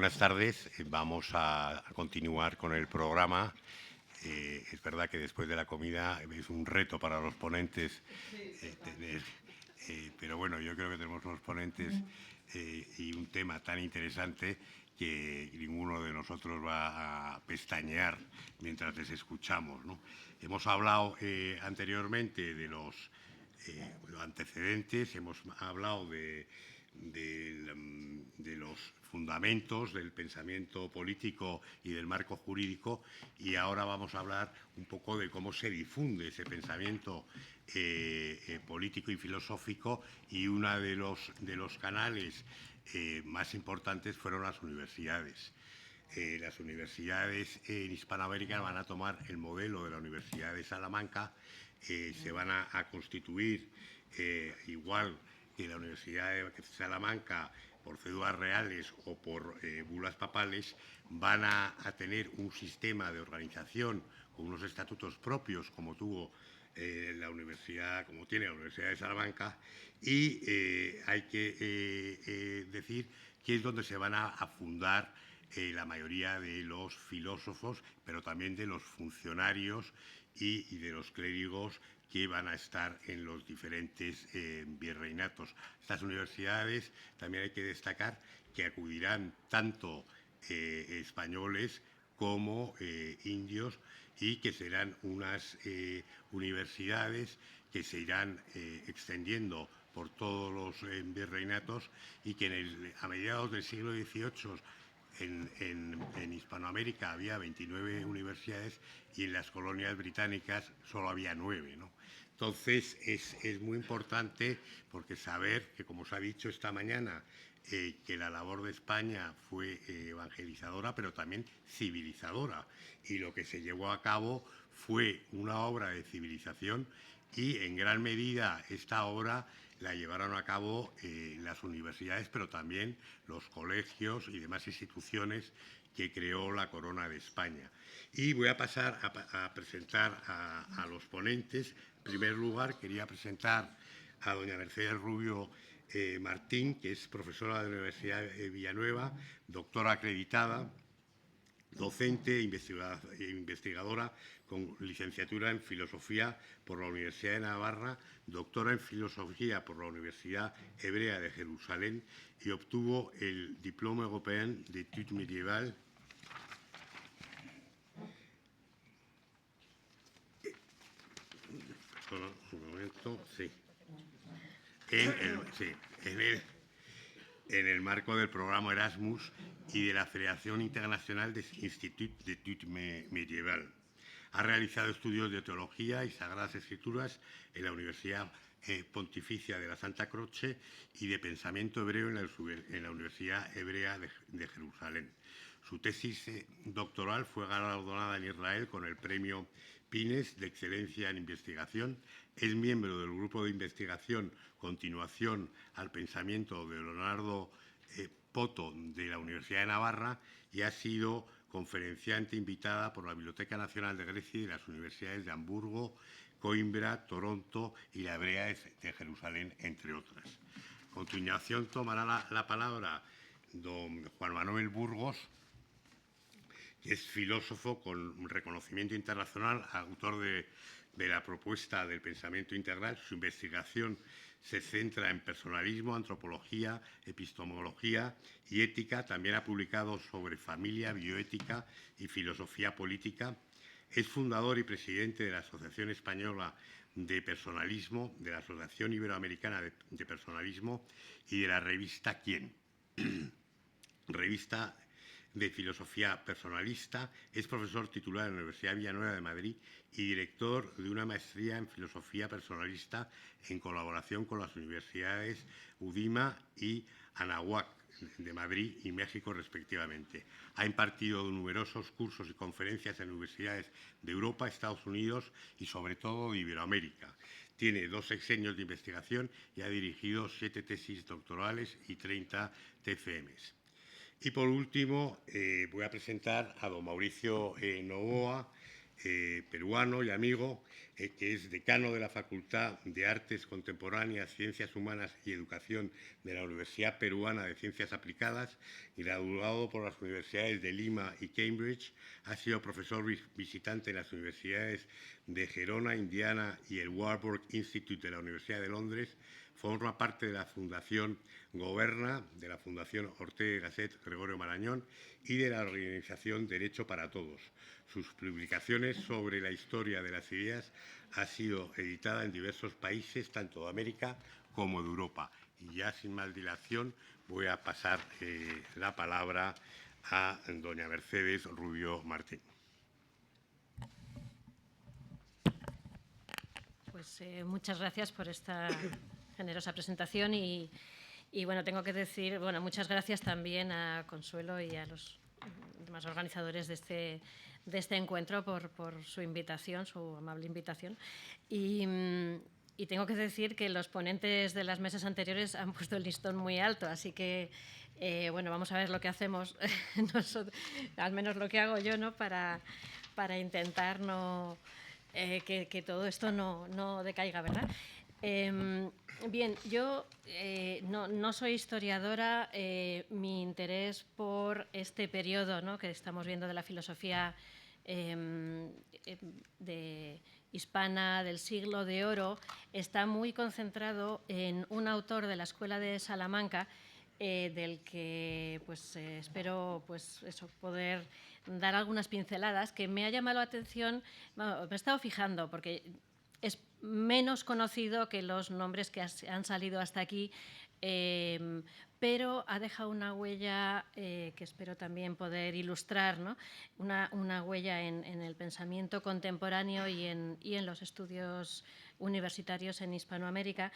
Buenas tardes. Vamos a continuar con el programa. Es verdad que después de la comida es un reto para los ponentes tener, pero bueno, yo creo que tenemos unos ponentes y un tema tan interesante que ninguno de nosotros va a pestañear mientras les escuchamos, ¿no? Hemos hablado anteriormente de los antecedentes, hemos hablado de los fundamentos del pensamiento político y del marco jurídico, y ahora vamos a hablar un poco de cómo se difunde ese pensamiento político y filosófico, y uno de los canales más importantes fueron las universidades. Las universidades en Hispanoamérica van a tomar el modelo de la Universidad de Salamanca, se van a constituir igual que la Universidad de Salamanca, por cédulas reales o por bulas papales, van a tener un sistema de organización con unos estatutos propios, como tuvo la universidad, como tiene la Universidad de Salamanca, y hay que decir que es donde se van a fundar la mayoría de los filósofos, pero también de los funcionarios y de los clérigos que van a estar en los diferentes virreinatos. Estas universidades también hay que destacar que acudirán tanto españoles como indios, y que serán unas universidades que se irán extendiendo por todos los virreinatos, y que a mediados del siglo XVIII en Hispanoamérica había 29 universidades y en las colonias británicas solo había 9, ¿no? Entonces es muy importante, porque saber que, como se ha dicho esta mañana, que la labor de España fue evangelizadora, pero también civilizadora, y lo que se llevó a cabo fue una obra de civilización, y en gran medida esta obra la llevaron a cabo las universidades, pero también los colegios y demás instituciones que creó la Corona de España. Y voy a pasar a presentar a los ponentes. En primer lugar, quería presentar a doña Mercedes Rubio Martín, que es profesora de la Universidad de Villanueva, doctora acreditada, docente e investigadora con licenciatura en Filosofía por la Universidad de Navarra, doctora en Filosofía por la Universidad Hebrea de Jerusalén, y obtuvo el Diplôme Européen d'Études Médiévales en el marco del programa Erasmus y de la Federación Internacional des Instituts d'Études Médiévales. Ha realizado estudios de teología y sagradas escrituras en la Universidad Pontificia de la Santa Croce y de pensamiento hebreo en la Universidad Hebrea de Jerusalén. Su tesis doctoral fue galardonada en Israel con el premio Pines de Excelencia en Investigación. Es miembro del grupo de investigación Continuación al Pensamiento de Leonardo Poto de la Universidad de Navarra, y ha sido conferenciante invitada por la Biblioteca Nacional de Grecia y de las universidades de Hamburgo, Coimbra, Toronto y la Hebrea de Jerusalén, entre otras. A continuación tomará la palabra don Juan Manuel Burgos, que es filósofo con reconocimiento internacional, autor de la propuesta del pensamiento integral. Su investigación se centra en personalismo, antropología, epistemología y ética. También ha publicado sobre familia, bioética y filosofía política. Es fundador y presidente de la Asociación Española de Personalismo, de la Asociación Iberoamericana de Personalismo y de la revista ¿Quién? Revista de filosofía personalista. Es profesor titular en la Universidad Villanueva de Madrid y director de una maestría en filosofía personalista en colaboración con las universidades UDIMA y Anáhuac de Madrid y México, respectivamente. Ha impartido numerosos cursos y conferencias en universidades de Europa, Estados Unidos y, sobre todo, de Iberoamérica. Tiene 2 sexenios de investigación y ha dirigido 7 tesis doctorales y 30 TFMs. Y por último, voy a presentar a don Mauricio Novoa, peruano y amigo, que es decano de la Facultad de Artes Contemporáneas, Ciencias Humanas y Educación de la Universidad Peruana de Ciencias Aplicadas, graduado por las universidades de Lima y Cambridge. Ha sido profesor visitante en las universidades de Gerona, Indiana y el Warburg Institute de la Universidad de Londres. Forma parte de la Fundación Goberna, de la Fundación Ortega y Gasset Gregorio Marañón y de la organización Derecho para Todos. Sus publicaciones sobre la historia de las ideas han sido editadas en diversos países, tanto de América como de Europa. Y ya sin más dilación voy a pasar la palabra a doña Mercedes Rubio Martín. Pues muchas gracias por esta generosa presentación y bueno, tengo que decir, bueno, muchas gracias también a Consuelo y a los demás organizadores de este encuentro por su invitación, su amable invitación. Y tengo que decir que los ponentes de las mesas anteriores han puesto el listón muy alto, así que, bueno, vamos a ver lo que hacemos nosotros, al menos lo que hago yo, ¿no?, para intentar no, que todo esto no decaiga, ¿verdad? Bien, yo no soy historiadora. Mi interés por este periodo, ¿no?, que estamos viendo de la filosofía hispana del siglo de oro está muy concentrado en un autor de la Escuela de Salamanca, del que pues, espero pues, eso, poder dar algunas pinceladas, que me ha llamado la atención. Bueno, me he estado fijando porque es menos conocido que los nombres que han salido hasta aquí, pero ha dejado una huella que espero también poder ilustrar, ¿no?, una huella en el pensamiento contemporáneo y en los estudios universitarios en Hispanoamérica,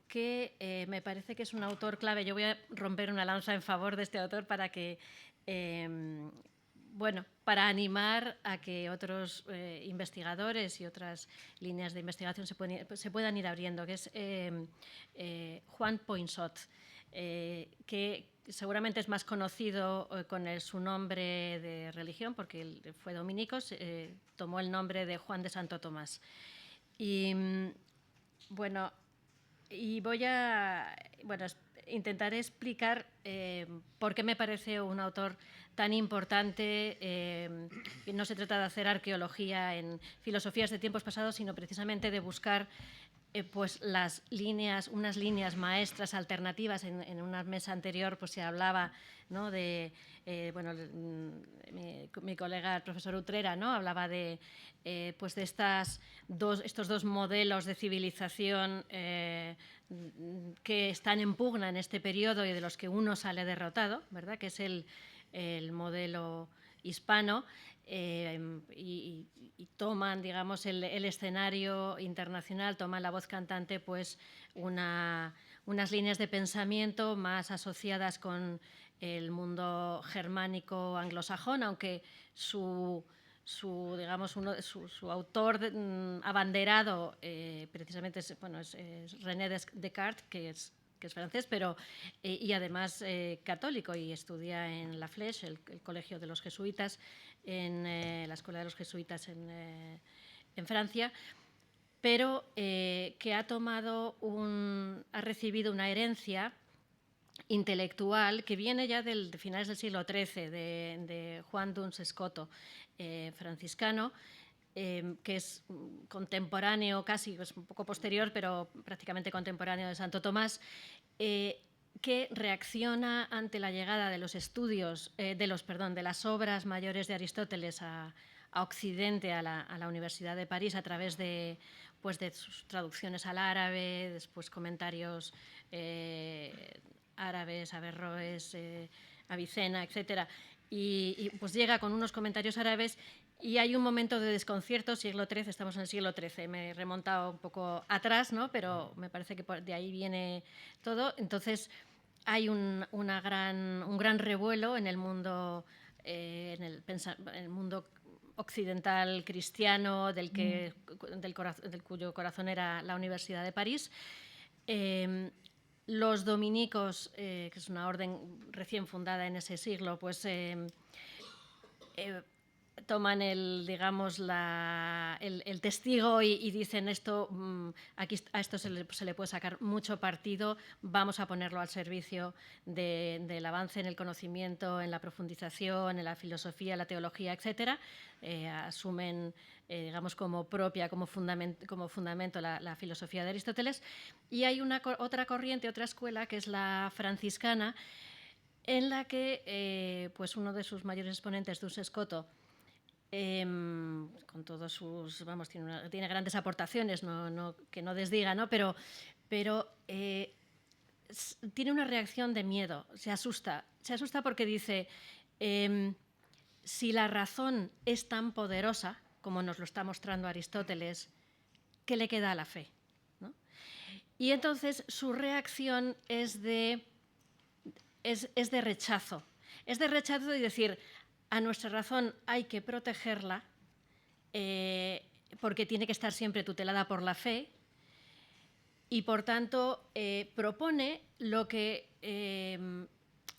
que me parece que es un autor clave. Yo voy a romper una lanza en favor de este autor para que, bueno, para animar a que otros investigadores y otras líneas de investigación se puedan ir abriendo, que es Juan Poinsot, que seguramente es más conocido con su nombre de religión, porque él fue dominico, tomó el nombre de Juan de Santo Tomás. Y bueno, intentaré explicar por qué me parece un autor tan importante. Que no se trata de hacer arqueología en filosofías de tiempos pasados, sino precisamente de buscar pues unas líneas maestras alternativas. En una mesa anterior pues se hablaba, ¿no?, de bueno, mi colega el profesor Utrera, ¿no?, hablaba de pues de estos dos modelos de civilización que están en pugna en este periodo y de los que uno sale derrotado, ¿verdad?, que es el modelo hispano. Y toman, digamos, el escenario internacional, toman la voz cantante, pues unas líneas de pensamiento más asociadas con el mundo germánico anglosajón, aunque su autor abanderado precisamente es René Descartes, que es francés, pero y además católico, y estudia en La Flèche, el colegio de los jesuitas, en la escuela de los jesuitas en Francia, pero que ha recibido una herencia intelectual que viene ya de finales del siglo XIII, de Juan Duns Scoto, franciscano, que es contemporáneo, casi es un poco posterior, pero prácticamente contemporáneo de Santo Tomás, que reacciona ante la llegada de los estudios, de las obras mayores de Aristóteles a Occidente, a la Universidad de París, a través de sus traducciones al árabe, después comentarios árabes, Averroes, Avicena, etc. Y pues llega con unos comentarios árabes y hay un momento de desconcierto, siglo XIII, estamos en el siglo XIII. Me he remontado un poco atrás, ¿no?, pero me parece que de ahí viene todo. Entonces hay un gran revuelo en el mundo, en el mundo occidental cristiano, del cuyo corazón era la Universidad de París. Los dominicos, que es una orden recién fundada en ese siglo, pues toman digamos, el testigo y dicen esto, aquí a esto se le puede sacar mucho partido, vamos a ponerlo al servicio del avance en el conocimiento, en la profundización, en la filosofía, la teología, etcétera. Asumen, digamos, como propia, como fundamento la filosofía de Aristóteles. Y hay otra corriente, otra escuela, que es la franciscana, en la que pues uno de sus mayores exponentes, Duns Scoto, con todos sus, vamos, tiene grandes aportaciones, que no desdiga, ¿no? Pero tiene una reacción de miedo, se asusta porque dice, si la razón es tan poderosa como nos lo está mostrando Aristóteles, ¿qué le queda a la fe? ¿No? Y entonces su reacción es de rechazo. Es de rechazo y decir, a nuestra razón hay que protegerla porque tiene que estar siempre tutelada por la fe y, por tanto, propone lo que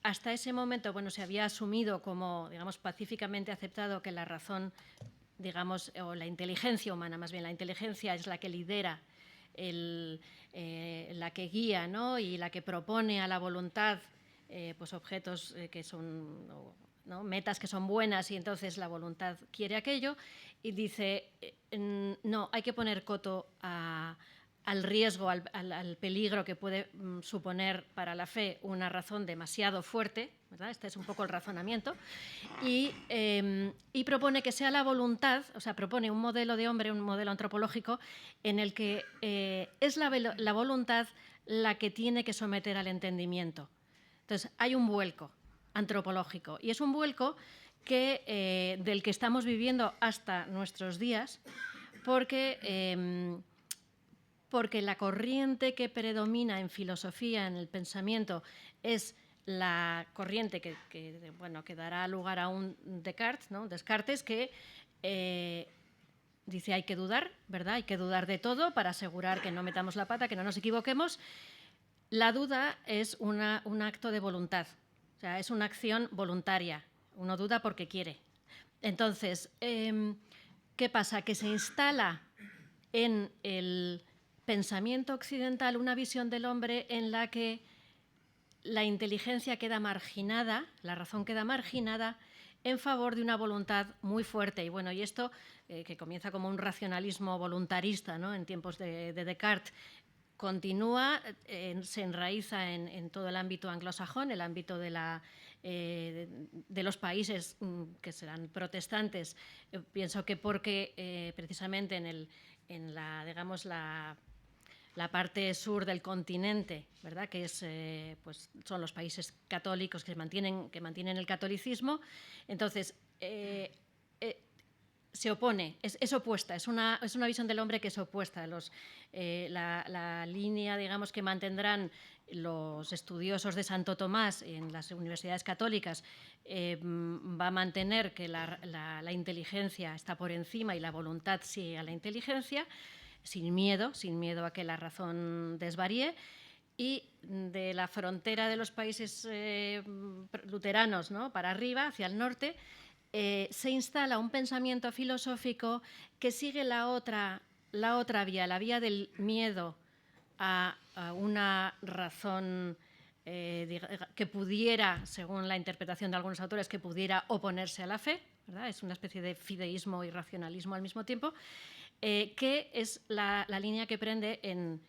hasta ese momento, bueno, se había asumido como, digamos, pacíficamente aceptado, que la razón, digamos, o la inteligencia humana, más bien la inteligencia es la que lidera, la que guía, ¿no? Y la que propone a la voluntad pues objetos que son, ¿no? Metas que son buenas, y entonces la voluntad quiere aquello, y dice, no, hay que poner coto al riesgo, al peligro que puede suponer para la fe una razón demasiado fuerte, ¿verdad? Este es un poco el razonamiento, y propone que sea la voluntad, o sea, propone un modelo de hombre, un modelo antropológico, en el que es la voluntad la que tiene que someter al entendimiento. Entonces, hay un vuelco antropológico, y es un vuelco del que estamos viviendo hasta nuestros días, porque la corriente que predomina en filosofía, en el pensamiento, es la corriente que dará lugar a un Descartes, ¿no? Descartes, que dice hay que dudar, ¿verdad? Hay que dudar de todo para asegurar que no metamos la pata, que no nos equivoquemos. La duda es un acto de voluntad, o sea, es una acción voluntaria. Uno duda porque quiere. Entonces, ¿qué pasa? Que se instala en el pensamiento occidental una visión del hombre en la que la inteligencia queda marginada, la razón queda marginada, en favor de una voluntad muy fuerte. Y bueno, y esto, que comienza como un racionalismo voluntarista, ¿no? En tiempos de Descartes, continúa, se enraiza en todo el ámbito anglosajón, el ámbito de los países que serán protestantes. Pienso que porque precisamente en la parte sur del continente, ¿verdad? Que pues son los países católicos que mantienen el catolicismo, entonces se opone, es opuesta, es una visión del hombre que es opuesta. La línea, digamos, que mantendrán los estudiosos de Santo Tomás en las universidades católicas va a mantener que la inteligencia está por encima y la voluntad sigue a la inteligencia, sin miedo a que la razón desvaríe. Y de la frontera de los países luteranos, ¿no?, para arriba, hacia el norte, se instala un pensamiento filosófico que sigue la otra vía, la vía del miedo a una razón que pudiera, según la interpretación de algunos autores, que pudiera oponerse a la fe, ¿verdad? Es una especie de fideísmo y racionalismo al mismo tiempo, que es la línea que prende en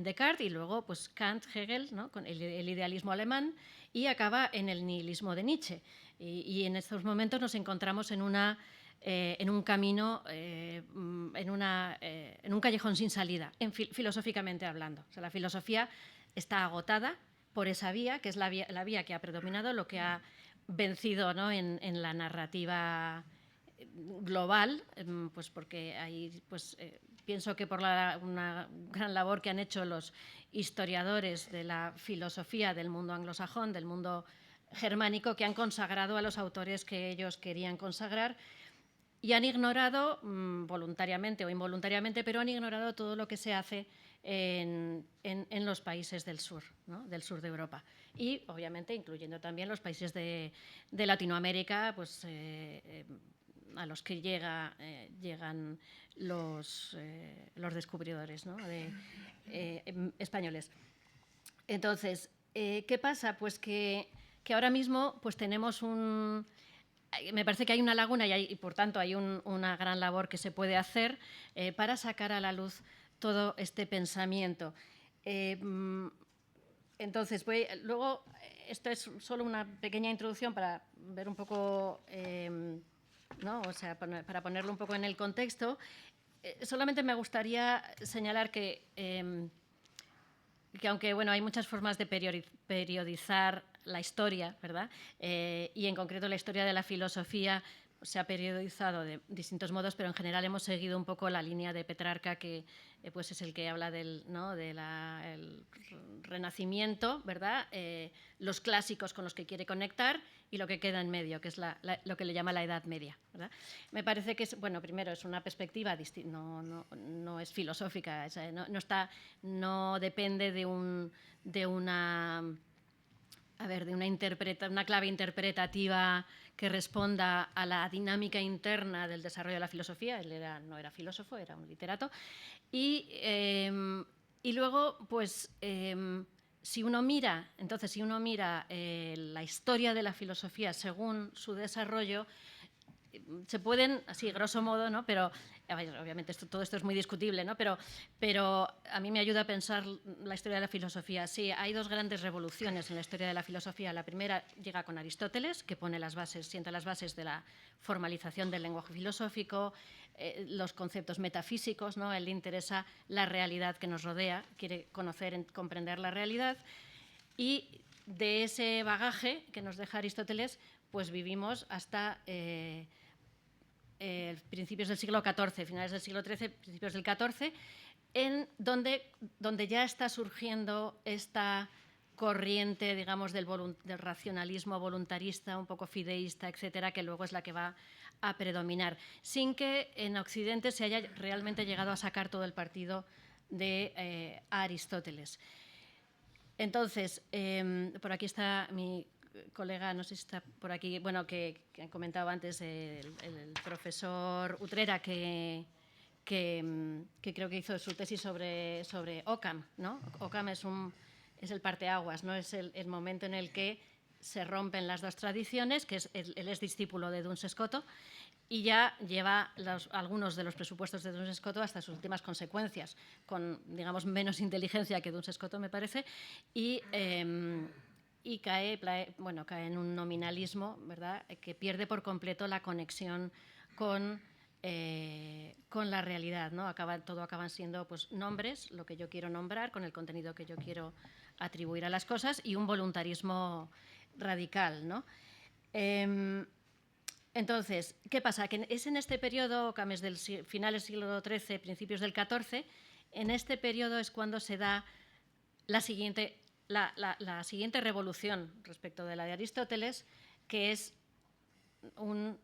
Descartes, y luego pues Kant, Hegel, ¿no?, con el idealismo alemán, y acaba en el nihilismo de Nietzsche. Y en estos momentos nos encontramos en un camino, en un callejón sin salida, filosóficamente hablando. O sea, la filosofía está agotada por esa vía, que es la vía que ha predominado, lo que ha vencido, ¿no?, en la narrativa global, pues porque ahí pues pienso que por una gran labor que han hecho los historiadores de la filosofía del mundo anglosajón, del mundo germánico, que han consagrado a los autores que ellos querían consagrar, y han ignorado, voluntariamente o involuntariamente, pero han ignorado todo lo que se hace en los países del sur, ¿no?, del sur de Europa, y obviamente incluyendo también los países de Latinoamérica, pues a los que llegan los descubridores, ¿no? Españoles. Entonces, ¿qué pasa? Pues que ahora mismo pues tenemos me parece que hay una laguna y por tanto hay una gran labor que se puede hacer para sacar a la luz todo este pensamiento. Entonces, luego, esto es solo una pequeña introducción para ver un poco, ¿no? O sea, para ponerlo un poco en el contexto. Solamente me gustaría señalar que aunque bueno, hay muchas formas de periodizar la historia, ¿verdad? Y en concreto la historia de la filosofía se ha periodizado de distintos modos, pero en general hemos seguido un poco la línea de Petrarca, que pues es el que habla del Renacimiento, ¿verdad? Los clásicos con los que quiere conectar y lo que queda en medio, que es lo que le llama la Edad Media, ¿verdad? Me parece que bueno, primero es una perspectiva distinta, no es filosófica, no depende de una clave interpretativa que responda a la dinámica interna del desarrollo de la filosofía. Él no era filósofo, era un literato. Y luego, pues, si uno mira la historia de la filosofía según su desarrollo, se pueden, así grosso modo, ¿no? Pero obviamente todo esto es muy discutible, ¿no? Pero a mí me ayuda a pensar la historia de la filosofía. Sí, hay dos grandes revoluciones en la historia de la filosofía. La primera llega con Aristóteles, que sienta las bases de la formalización del lenguaje filosófico, los conceptos metafísicos, ¿no? A él le interesa la realidad que nos rodea, quiere conocer, comprender la realidad. Y de ese bagaje que nos deja Aristóteles, pues vivimos hasta principios del siglo XIV, finales del siglo XIII, principios del XIV, donde ya está surgiendo esta corriente, digamos, del racionalismo voluntarista, un poco fideísta, etcétera, que luego es la que va a predominar, sin que en Occidente se haya realmente llegado a sacar todo el partido de Aristóteles. Entonces, por aquí está mi colega, no sé si está por aquí, bueno, que han comentado antes el profesor Utrera, que creo que hizo su tesis sobre Occam, ¿no? Occam es el parteaguas, ¿no? Es el momento en el que se rompen las dos tradiciones, que él es discípulo de Duns Scoto, y ya lleva algunos de los presupuestos de Duns Scoto hasta sus últimas consecuencias, con, digamos, menos inteligencia que Duns Scoto, me parece, y cae en un nominalismo, ¿verdad?, que pierde por completo la conexión con la realidad, ¿no? Todo acaban siendo, pues, nombres, lo que yo quiero nombrar, con el contenido que yo quiero atribuir a las cosas, y un voluntarismo radical, ¿no? Entonces, ¿qué pasa? Que es en este periodo, del finales del siglo XIII, principios del XIV, en este periodo es cuando se da la siguiente revolución respecto de la de Aristóteles, que es un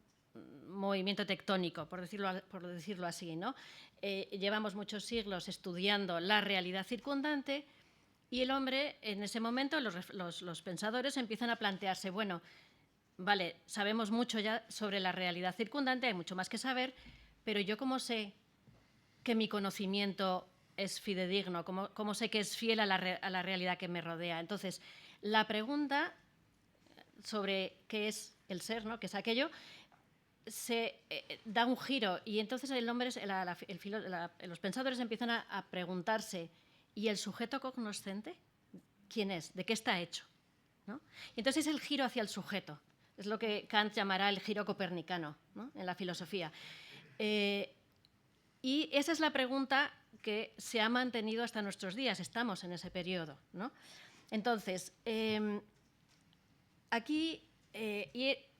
movimiento tectónico, por decirlo así, ¿no? Llevamos muchos siglos estudiando la realidad circundante y el hombre, en ese momento, los pensadores empiezan a plantearse, bueno, vale, sabemos mucho ya sobre la realidad circundante, hay mucho más que saber, pero yo cómo sé que mi conocimiento es fidedigno, cómo sé que es fiel a la realidad que me rodea. Entonces, la pregunta sobre qué es el ser, ¿no?, qué es aquello, se da un giro y entonces los pensadores empiezan a preguntarse, ¿y el sujeto cognoscente quién es? ¿De qué está hecho? ¿No? Y entonces es el giro hacia el sujeto. Es lo que Kant llamará el giro copernicano, ¿no?, en la filosofía. Y esa es la pregunta que se ha mantenido hasta nuestros días. Estamos en ese periodo, ¿no? Entonces, aquí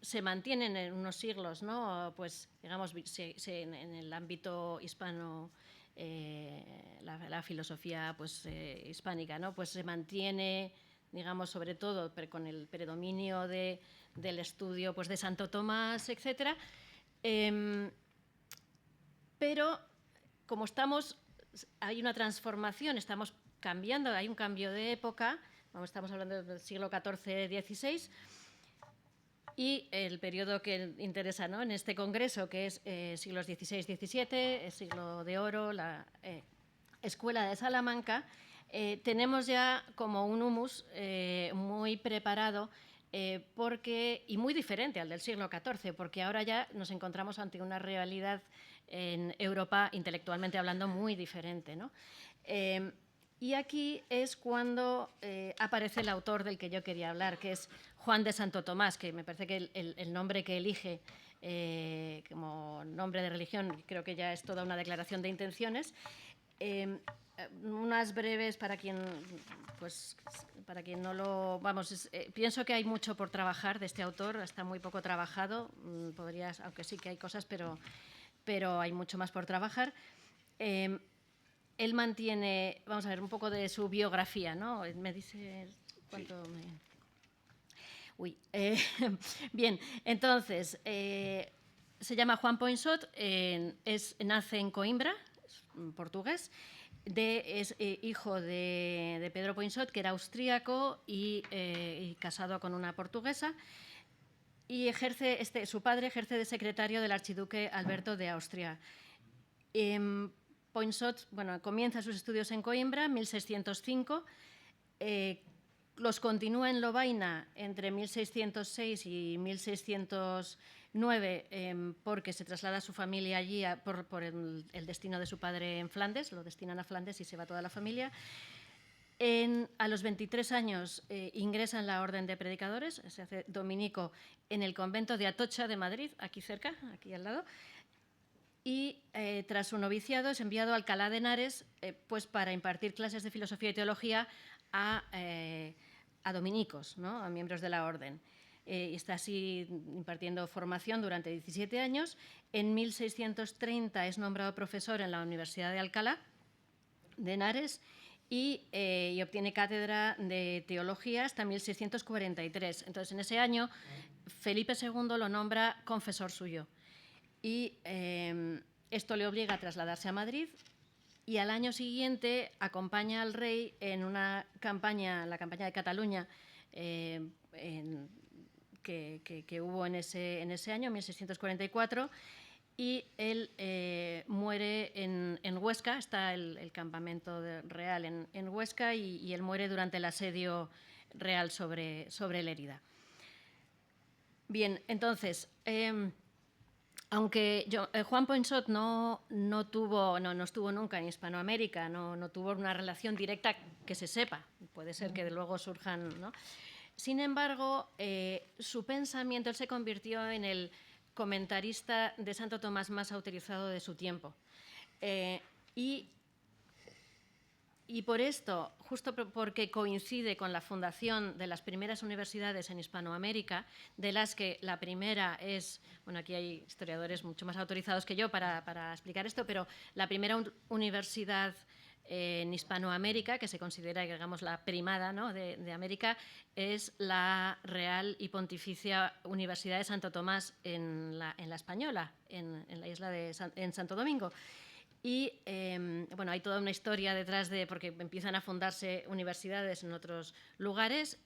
se mantienen en unos siglos, ¿no?, pues, digamos, en el ámbito hispano, la filosofía, pues, hispánica, ¿no?, pues se mantiene, digamos, sobre todo con el predominio del estudio, pues, de Santo Tomás, etcétera. Pero como hay una transformación, estamos cambiando, hay un cambio de época, estamos hablando del siglo XIV-XVI, y el periodo que interesa, ¿no?, en este congreso, que es siglos XVI-XVII, siglo de oro, la Escuela de Salamanca, tenemos ya como un humus muy preparado y muy diferente al del siglo XIV, porque ahora ya nos encontramos ante una realidad en Europa, intelectualmente hablando, muy diferente, ¿no? Y aquí es cuando aparece el autor del que yo quería hablar, que es Juan de Santo Tomás, que me parece que el nombre que elige como nombre de religión creo que ya es toda una declaración de intenciones. Unas breves para quien no lo... Vamos, pienso que hay mucho por trabajar de este autor, está muy poco trabajado, aunque sí que hay cosas, pero hay mucho más por trabajar. Él mantiene, vamos a ver, un poco de su biografía, ¿no? Me dice cuánto sí. Bien, entonces, se llama Juan Poinsot, nace en Coimbra, portugués, es hijo de Pedro Poinsot, que era austríaco y casado con una portuguesa, y su padre ejerce de secretario del archiduque Alberto de Austria. Poinsot, comienza sus estudios en Coimbra en 1605, los continúa en Lovaina entre 1606 y 1609 porque se traslada su familia allí por el destino de su padre en Flandes, lo destinan a Flandes y se va toda la familia. A los 23 años ingresa en la Orden de Predicadores, se hace dominico en el convento de Atocha de Madrid, aquí cerca, aquí al lado, y tras su noviciado es enviado a Alcalá de Henares pues para impartir clases de filosofía y teología a dominicos, ¿no?, a miembros de la orden. Y está así impartiendo formación durante 17 años. En 1630 es nombrado profesor en la Universidad de Alcalá de Henares y obtiene cátedra de teología hasta 1643. Entonces, en ese año, Felipe II lo nombra confesor suyo. Y esto le obliga a trasladarse a Madrid y al año siguiente acompaña al rey en una campaña, la campaña de Cataluña, que hubo en ese año, 1644, y él muere en Huesca, está el campamento real en Huesca, y él muere durante el asedio real sobre Lérida. Bien, entonces... aunque Juan Poinsot no estuvo nunca en Hispanoamérica, no tuvo una relación directa que se sepa, puede ser que luego surjan, ¿no? Sin embargo, su pensamiento, él se convirtió en el comentarista de Santo Tomás más autorizado de su tiempo. Y por esto, justo porque coincide con la fundación de las primeras universidades en Hispanoamérica, de las que la primera es, aquí hay historiadores mucho más autorizados que yo para explicar esto, pero la primera universidad en Hispanoamérica, que se considera, digamos, la primada, ¿no?, de América, es la Real y Pontificia Universidad de Santo Tomás en la Española, en la isla en Santo Domingo. Y hay toda una historia detrás porque empiezan a fundarse universidades en otros lugares.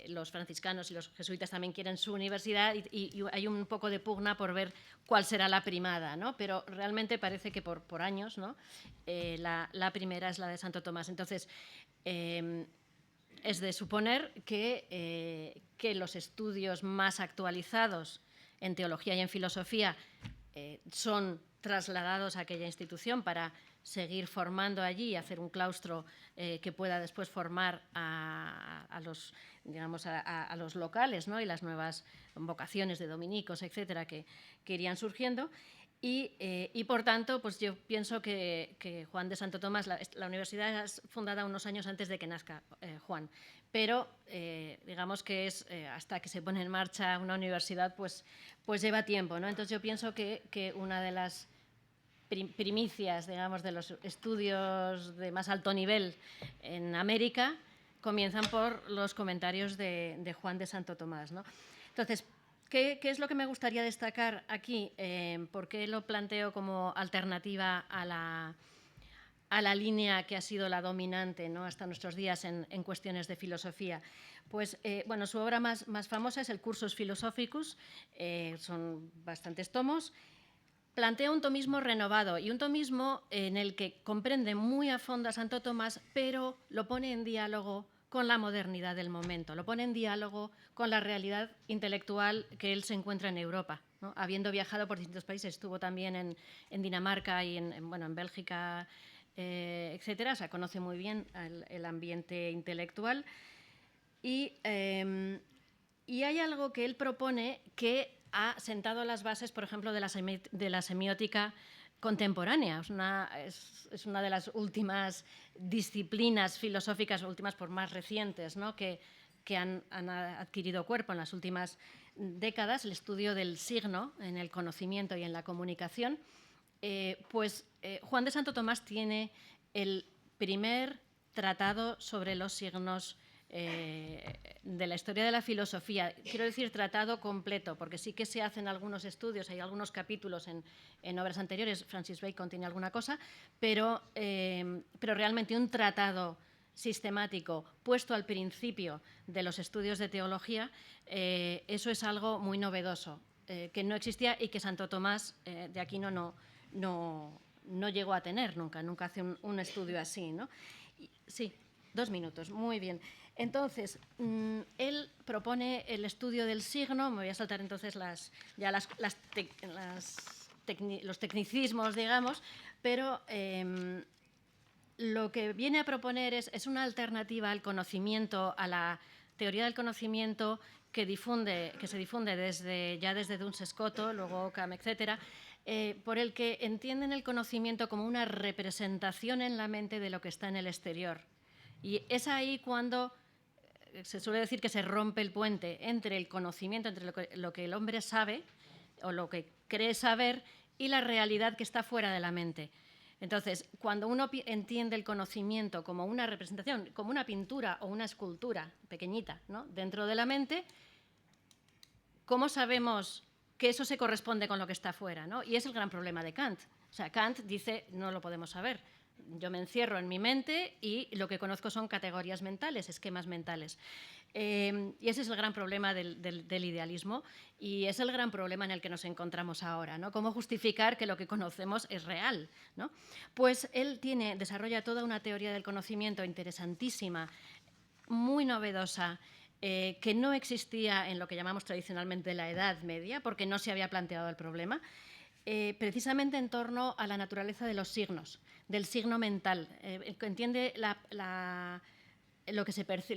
Los franciscanos y los jesuitas también quieren su universidad y hay un poco de pugna por ver cuál será la primada, ¿no? Pero realmente parece que por años, ¿no?, la primera es la de Santo Tomás. Entonces, es de suponer que los estudios más actualizados en teología y en filosofía son trasladados a aquella institución para seguir formando allí y hacer un claustro que pueda después formar a los locales, ¿no?, y las nuevas vocaciones de dominicos, etcétera, que irían surgiendo. Y por tanto, pues yo pienso que Juan de Santo Tomás, la universidad es fundada unos años antes de que nazca Juan, pero digamos que es hasta que se pone en marcha una universidad, pues lleva tiempo, ¿no? Entonces yo pienso que una de las primicias, digamos, de los estudios de más alto nivel en América comienzan por los comentarios de Juan de Santo Tomás, ¿no? Entonces, ¿qué es lo que me gustaría destacar aquí? ¿Por qué lo planteo como alternativa a a la línea que ha sido la dominante, ¿no?, hasta nuestros días en cuestiones de filosofía. Pues, bueno, su obra más famosa es el Cursus Philosophicus, son bastantes tomos. Plantea un tomismo renovado y un tomismo en el que comprende muy a fondo a Santo Tomás, pero lo pone en diálogo con la modernidad del momento, lo pone en diálogo con la realidad intelectual que él se encuentra en Europa, ¿no? Habiendo viajado por distintos países, estuvo también en Dinamarca y en Bélgica, etcétera, o sea, conoce muy bien el ambiente intelectual. Y hay algo que él propone que ha sentado las bases, por ejemplo, de la semiótica contemporánea. Es una de las últimas disciplinas filosóficas, últimas por más recientes, ¿no?, que han adquirido cuerpo en las últimas décadas, el estudio del signo en el conocimiento y en la comunicación. Juan de Santo Tomás tiene el primer tratado sobre los signos de la historia de la filosofía. Quiero decir tratado completo, porque sí que se hacen algunos estudios, hay algunos capítulos en obras anteriores, Francis Bacon tiene alguna cosa, pero realmente un tratado sistemático puesto al principio de los estudios de teología, eso es algo muy novedoso, que no existía y que Santo Tomás de Aquino no llegó a tener nunca hace un estudio así, ¿no? Sí, 2 minutos, muy bien. Entonces, él propone el estudio del signo, me voy a saltar entonces los tecnicismos, digamos, pero lo que viene a proponer es una alternativa al conocimiento, a la teoría del conocimiento que se difunde desde Duns Scoto, luego Occam, etcétera, por el que entienden el conocimiento como una representación en la mente de lo que está en el exterior. Y es ahí cuando se suele decir que se rompe el puente entre el conocimiento, entre lo que el hombre sabe o lo que cree saber y la realidad que está fuera de la mente. Entonces, cuando uno entiende el conocimiento como una representación, como una pintura o una escultura pequeñita, ¿no?, dentro de la mente, ¿cómo sabemos que eso se corresponde con lo que está fuera, ¿no? Y es el gran problema de Kant. O sea, Kant dice, no lo podemos saber. Yo me encierro en mi mente y lo que conozco son categorías mentales, esquemas mentales. Y ese es el gran problema del idealismo y es el gran problema en el que nos encontramos ahora, ¿no? ¿Cómo justificar que lo que conocemos es real, ¿no? Pues él desarrolla toda una teoría del conocimiento interesantísima, muy novedosa, que no existía en lo que llamamos tradicionalmente la Edad Media, porque no se había planteado el problema, precisamente en torno a la naturaleza de los signos, del signo mental, que entiende lo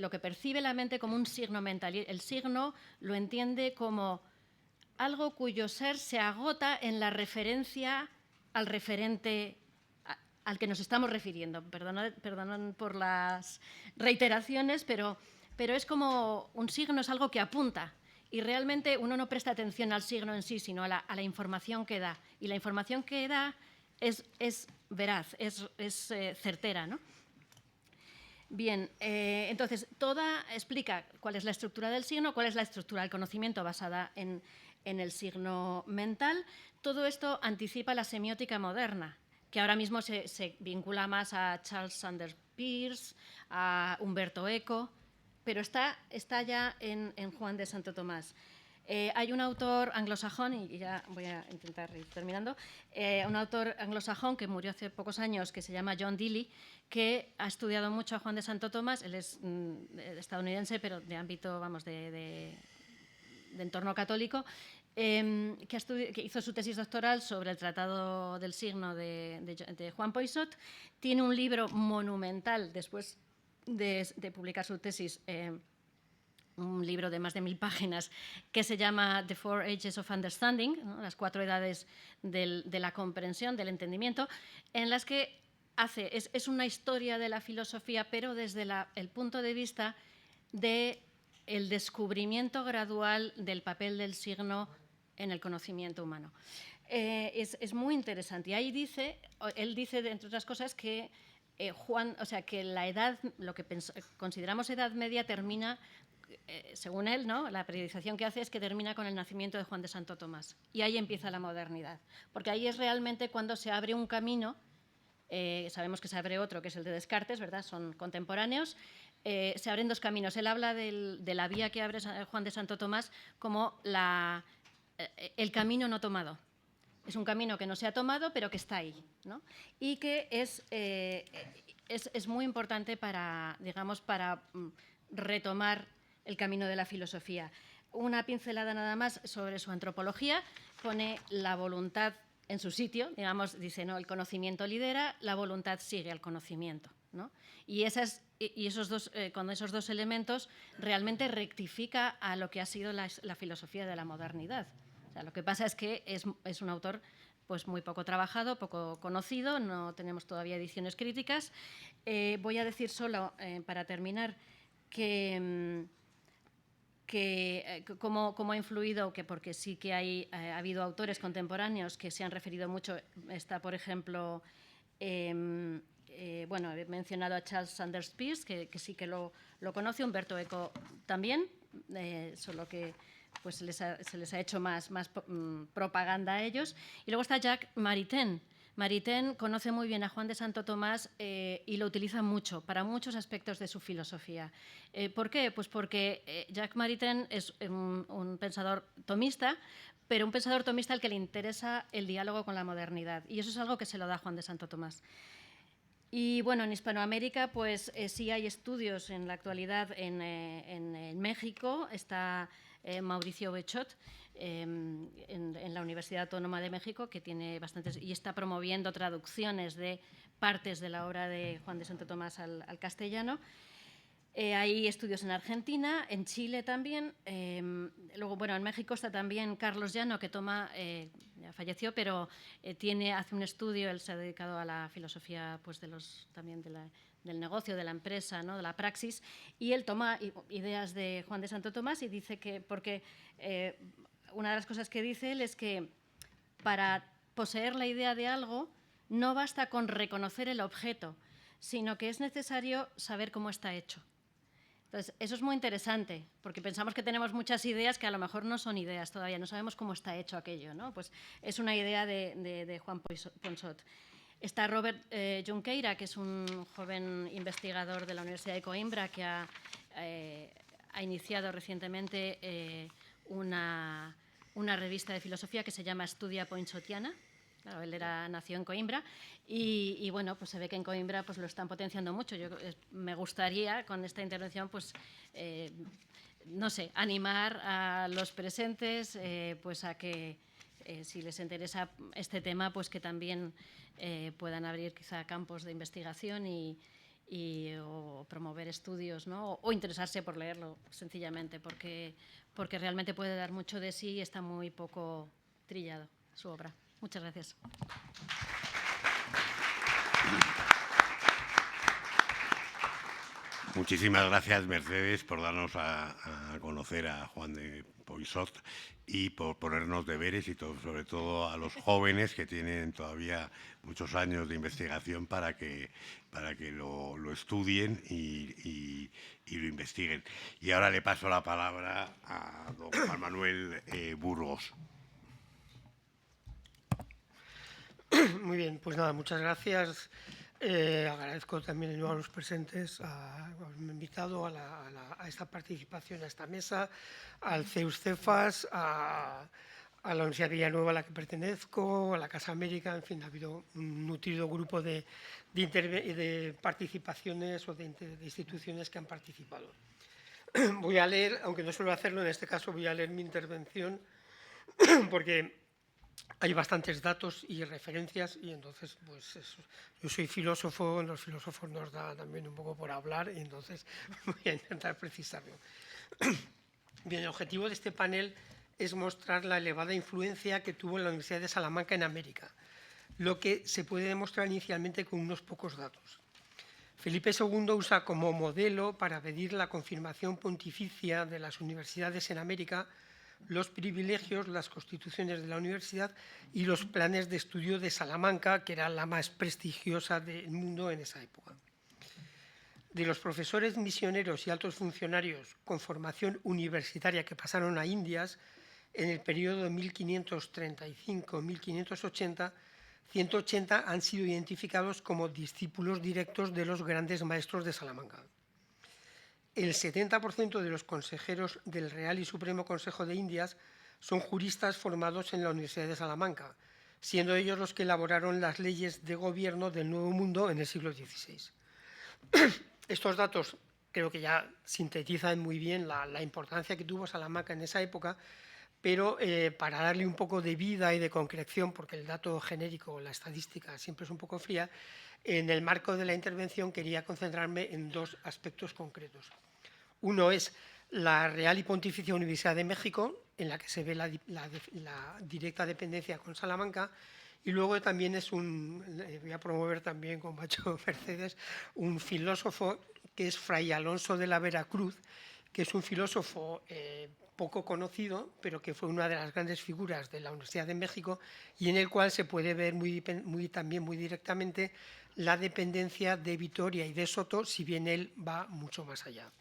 que percibe la mente como un signo mental. Y el signo lo entiende como algo cuyo ser se agota en la referencia al referente al que nos estamos refiriendo. Perdón por las reiteraciones, pero es como un signo, es algo que apunta. Y realmente uno no presta atención al signo en sí, sino a la información que da. Y la información que da es veraz, es certera, ¿no? Bien, entonces, explica cuál es la estructura del signo, cuál es la estructura del conocimiento basada en el signo mental. Todo esto anticipa la semiótica moderna, que ahora mismo se vincula más a Charles Sanders Peirce, a Umberto Eco, pero está ya en Juan de Santo Tomás. Hay un autor anglosajón, y ya voy a intentar ir terminando, un autor anglosajón que murió hace pocos años, que se llama John Dewey, que ha estudiado mucho a Juan de Santo Tomás. Él es estadounidense, pero de ámbito, vamos, de entorno católico, que hizo su tesis doctoral sobre el Tratado del Signo de Juan Poisot. Tiene un libro monumental después de publicar su tesis, un libro de más de 1000 páginas que se llama The Four Ages of Understanding, ¿no?, las 4 edades de la comprensión, del entendimiento, en las que es una historia de la filosofía, pero desde el punto de vista del descubrimiento gradual del papel del signo en el conocimiento humano. Es muy interesante. Y ahí él dice, entre otras cosas, que que la edad, lo que consideramos edad media, termina, según él, ¿no?, la periodización que hace es que termina con el nacimiento de Juan de Santo Tomás. Y ahí empieza la modernidad, porque ahí es realmente cuando se abre un camino sabemos que se abre otro, que es el de Descartes, ¿verdad? Son contemporáneos. Se abren dos caminos. Él habla de la vía que abre Juan de Santo Tomás como el camino no tomado. Es un camino que no se ha tomado, pero que está ahí, ¿no? Y que es muy importante para, digamos, para retomar el camino de la filosofía. Una pincelada nada más sobre su antropología. Pone la voluntad en su sitio, digamos, dice, no, el conocimiento lidera, la voluntad sigue al conocimiento, ¿no? Y con esos dos elementos realmente rectifica a lo que ha sido la filosofía de la modernidad. O sea, lo que pasa es que es un autor pues, muy poco trabajado, poco conocido, no tenemos todavía ediciones críticas. Voy a decir solo, para terminar, cómo ha influido, porque sí que ha habido autores contemporáneos que se han referido mucho. Está, por ejemplo, bueno, he mencionado a Charles Sanders Peirce, que sí que lo conoce, Umberto Eco también, solo que pues se les ha hecho más propaganda a ellos. Y luego está Jacques Maritain. Maritain conoce muy bien a Juan de Santo Tomás y lo utiliza mucho para muchos aspectos de su filosofía. ¿Por qué? Pues porque Jacques Maritain es un pensador tomista, pero un pensador tomista al que le interesa el diálogo con la modernidad. Y eso es algo que se lo da Juan de Santo Tomás. Y bueno, en Hispanoamérica pues sí hay estudios en la actualidad en México. Está Mauricio Bechot en la Universidad Autónoma de México, que tiene bastantes y está promoviendo traducciones de partes de la obra de Juan de Santo Tomás al castellano. Hay estudios en Argentina, en Chile también. Luego, bueno, en México está también Carlos Llano, que ya falleció, pero hace un estudio. Él se ha dedicado a la filosofía pues, también del negocio, de la empresa, ¿no? De la praxis, y él toma ideas de Juan de Santo Tomás y dice que, porque una de las cosas que dice él es que para poseer la idea de algo no basta con reconocer el objeto, sino que es necesario saber cómo está hecho. Entonces, eso es muy interesante, porque pensamos que tenemos muchas ideas que a lo mejor no son ideas todavía, no sabemos cómo está hecho aquello, ¿no? Pues es una idea de Juan Ponsot. Está Robert Junqueira, que es un joven investigador de la Universidad de Coimbra, que ha iniciado recientemente una revista de filosofía que se llama Estudia Ponsotiana. Claro, él nació en Coimbra y bueno, pues se ve que en Coimbra pues lo están potenciando mucho. Me gustaría con esta intervención pues no sé, animar a los presentes pues a que si les interesa este tema pues que también puedan abrir quizá campos de investigación o promover estudios, ¿no? O interesarse por leerlo sencillamente porque realmente puede dar mucho de sí y está muy poco trillado su obra. Muchas gracias. Muchísimas gracias, Mercedes, por darnos a conocer a Juan de Poisot y por ponernos deberes y sobre todo a los jóvenes que tienen todavía muchos años de investigación para que lo estudien y lo investiguen. Y ahora le paso la palabra a don Juan Manuel Burgos. Muy bien, pues nada, muchas gracias. Agradezco también de nuevo a los presentes, haberme invitado a esta participación, a esta mesa, al CEUS Cefas, a la Universidad de Villanueva a la que pertenezco, a la Casa América, en fin, ha habido un nutrido grupo de participaciones o de instituciones que han participado. Voy a leer, aunque no suelo hacerlo, en este caso voy a leer mi intervención, porque hay bastantes datos y referencias y entonces, pues eso. Yo soy filósofo, los filósofos nos da también un poco por hablar y entonces voy a intentar precisarlo. Bien, el objetivo de este panel es mostrar la elevada influencia que tuvo en la Universidad de Salamanca en América, lo que se puede demostrar inicialmente con unos pocos datos. Felipe II usa como modelo para pedir la confirmación pontificia de las universidades en América los privilegios, las constituciones de la universidad y los planes de estudio de Salamanca, que era la más prestigiosa del mundo en esa época. De los profesores misioneros y altos funcionarios con formación universitaria que pasaron a Indias, en el periodo de 1535-1580, 180 han sido identificados como discípulos directos de los grandes maestros de Salamanca. El 70% de los consejeros del Real y Supremo Consejo de Indias son juristas formados en la Universidad de Salamanca, siendo ellos los que elaboraron las leyes de gobierno del Nuevo Mundo en el siglo XVI. Estos datos creo que ya sintetizan muy bien la importancia que tuvo Salamanca en esa época, pero para darle un poco de vida y de concreción, porque el dato genérico, la estadística, siempre es un poco fría, en el marco de la intervención quería concentrarme en dos aspectos concretos. Uno es la Real y Pontificia Universidad de México, en la que se ve la directa dependencia con Salamanca, y luego también voy a promover también, como ha hecho Mercedes, un filósofo que es Fray Alonso de la Veracruz, que es un filósofo poco conocido, pero que fue una de las grandes figuras de la Universidad de México y en el cual se puede ver también muy directamente la dependencia de Vitoria y de Soto, si bien él va mucho más allá.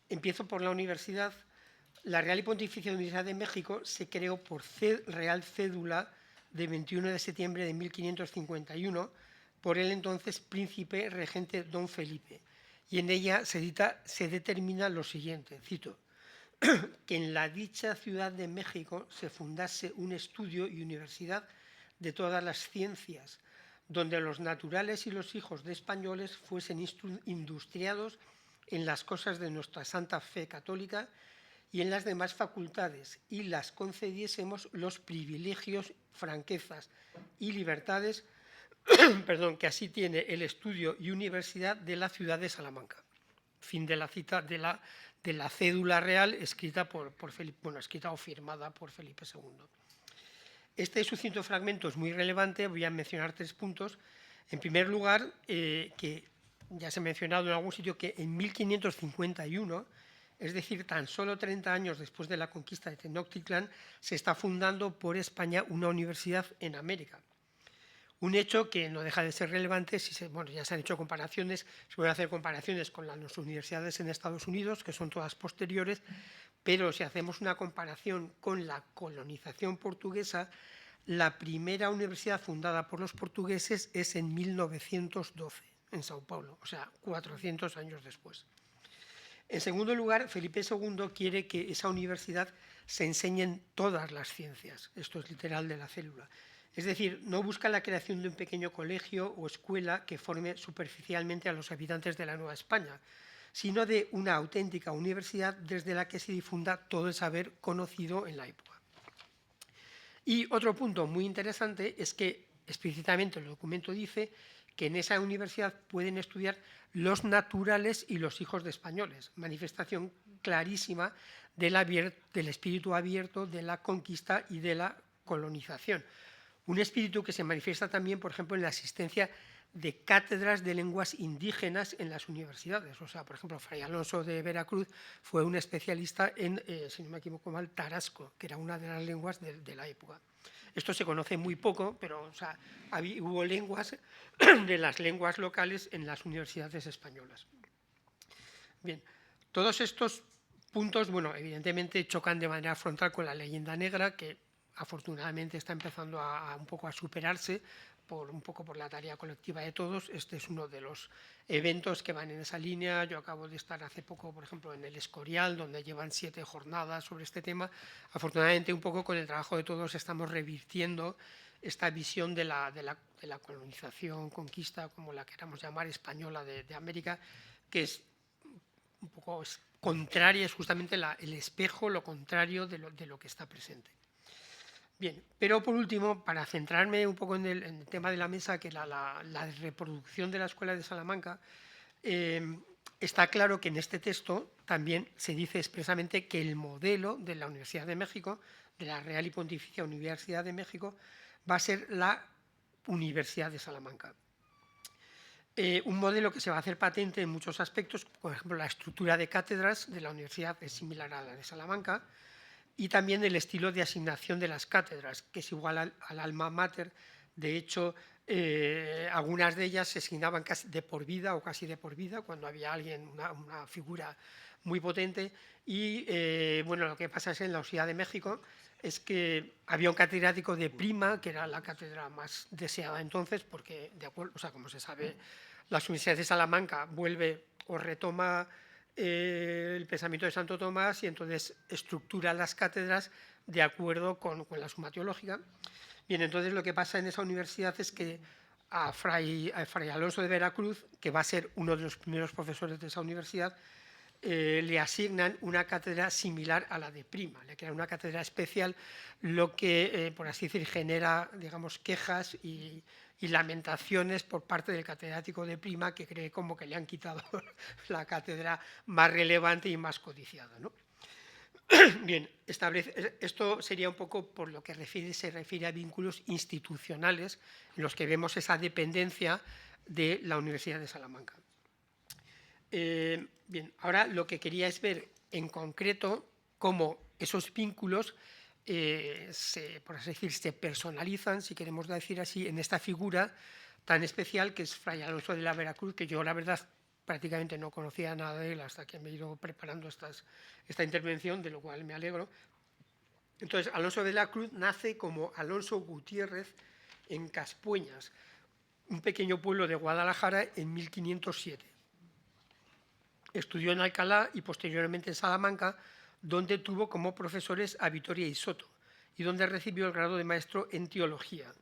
Empiezo por la universidad. La Real y Pontificia Universidad de México se creó por Real Cédula de 21 de septiembre de 1551 por el entonces príncipe regente don Felipe. Y en ella se determina lo siguiente, cito, que en la dicha ciudad de México se fundase un estudio y universidad de todas las ciencias, donde los naturales y los hijos de españoles fuesen industriados en las cosas de nuestra santa fe católica y en las demás facultades, y las concediésemos los privilegios, franquezas y libertades que así tiene el estudio y universidad de la ciudad de Salamanca. Fin de la cita de la cédula real escrita escrita o firmada por Felipe II. Este sucinto fragmento es muy relevante, voy a mencionar 3 puntos. En primer lugar, que ya se ha mencionado en algún sitio, que en 1551, es decir, tan solo 30 años después de la conquista de Tenochtitlan, se está fundando por España una universidad en América. Un hecho que no deja de ser relevante, ya se han hecho comparaciones, se pueden hacer comparaciones con las universidades en Estados Unidos, que son todas posteriores, pero si hacemos una comparación con la colonización portuguesa, la primera universidad fundada por los portugueses es en 1912, en Sao Paulo, o sea, 400 años después. En segundo lugar, Felipe II quiere que esa universidad se enseñen todas las ciencias, esto es literal de la célula. Es decir, no busca la creación de un pequeño colegio o escuela que forme superficialmente a los habitantes de la Nueva España, sino de una auténtica universidad desde la que se difunda todo el saber conocido en la época. Y otro punto muy interesante es que explícitamente el documento dice que en esa universidad pueden estudiar los naturales y los hijos de españoles, manifestación clarísima del espíritu abierto de la conquista y de la colonización. Un espíritu que se manifiesta también, por ejemplo, en la existencia de cátedras de lenguas indígenas en las universidades. O sea, por ejemplo, Fray Alonso de Veracruz fue un especialista en, si no me equivoco mal, tarasco, que era una de las lenguas de la época. Esto se conoce muy poco, pero hubo lenguas de las lenguas locales en las universidades españolas. Bien, todos estos puntos, evidentemente chocan de manera frontal con la leyenda negra, que afortunadamente está empezando un poco a superarse un poco por la tarea colectiva de todos. Este es uno de los eventos que van en esa línea. Yo acabo de estar hace poco, por ejemplo, en el Escorial, donde llevan 7 jornadas sobre este tema. Afortunadamente, un poco con el trabajo de todos estamos revirtiendo esta visión de la colonización, conquista, como la queramos llamar, española de América, que es un poco contraria, es justamente el espejo, lo contrario de lo que está presente. Bien, pero por último, para centrarme un poco en el tema de la mesa, que la reproducción de la Escuela de Salamanca, está claro que en este texto también se dice expresamente que el modelo de la Universidad de México, de la Real y Pontificia Universidad de México, va a ser la Universidad de Salamanca. Un modelo que se va a hacer patente en muchos aspectos, por ejemplo, la estructura de cátedras de la universidad es similar a la de Salamanca, y también el estilo de asignación de las cátedras, que es igual al alma mater. De hecho, algunas de ellas se asignaban casi de por vida o casi de por vida, cuando había alguien, una figura muy potente. Y lo que pasa es que en la Universidad de México es que había un catedrático de prima, que era la cátedra más deseada entonces, porque, de acuerdo, o sea, como se sabe, la Universidad de Salamanca vuelve o retoma el pensamiento de Santo Tomás y entonces estructura las cátedras de acuerdo con la suma teológica. Bien, entonces lo que pasa en esa universidad es que a Fray Alonso de Veracruz, que va a ser uno de los primeros profesores de esa universidad, le asignan una cátedra similar a la de prima, le crean una cátedra especial, lo que, por así decir, genera, digamos, quejas y lamentaciones por parte del catedrático de prima, que cree como que le han quitado la cátedra más relevante y más codiciada, ¿no? Bien, esto sería un poco por lo que se refiere a vínculos institucionales en los que vemos esa dependencia de la Universidad de Salamanca. Bien, ahora lo que quería es ver en concreto cómo esos vínculos por así decir, se personalizan, si queremos decir así, en esta figura tan especial que es Fray Alonso de la Veracruz, que yo la verdad prácticamente no conocía nada de él hasta que me he ido preparando esta intervención, de lo cual me alegro. Entonces, Alonso de la Cruz nace como Alonso Gutiérrez en Caspueñas, un pequeño pueblo de Guadalajara, en 1507. Estudió en Alcalá y posteriormente en Salamanca, donde tuvo como profesores a Vitoria y Soto, y donde recibió el grado de maestro en teología.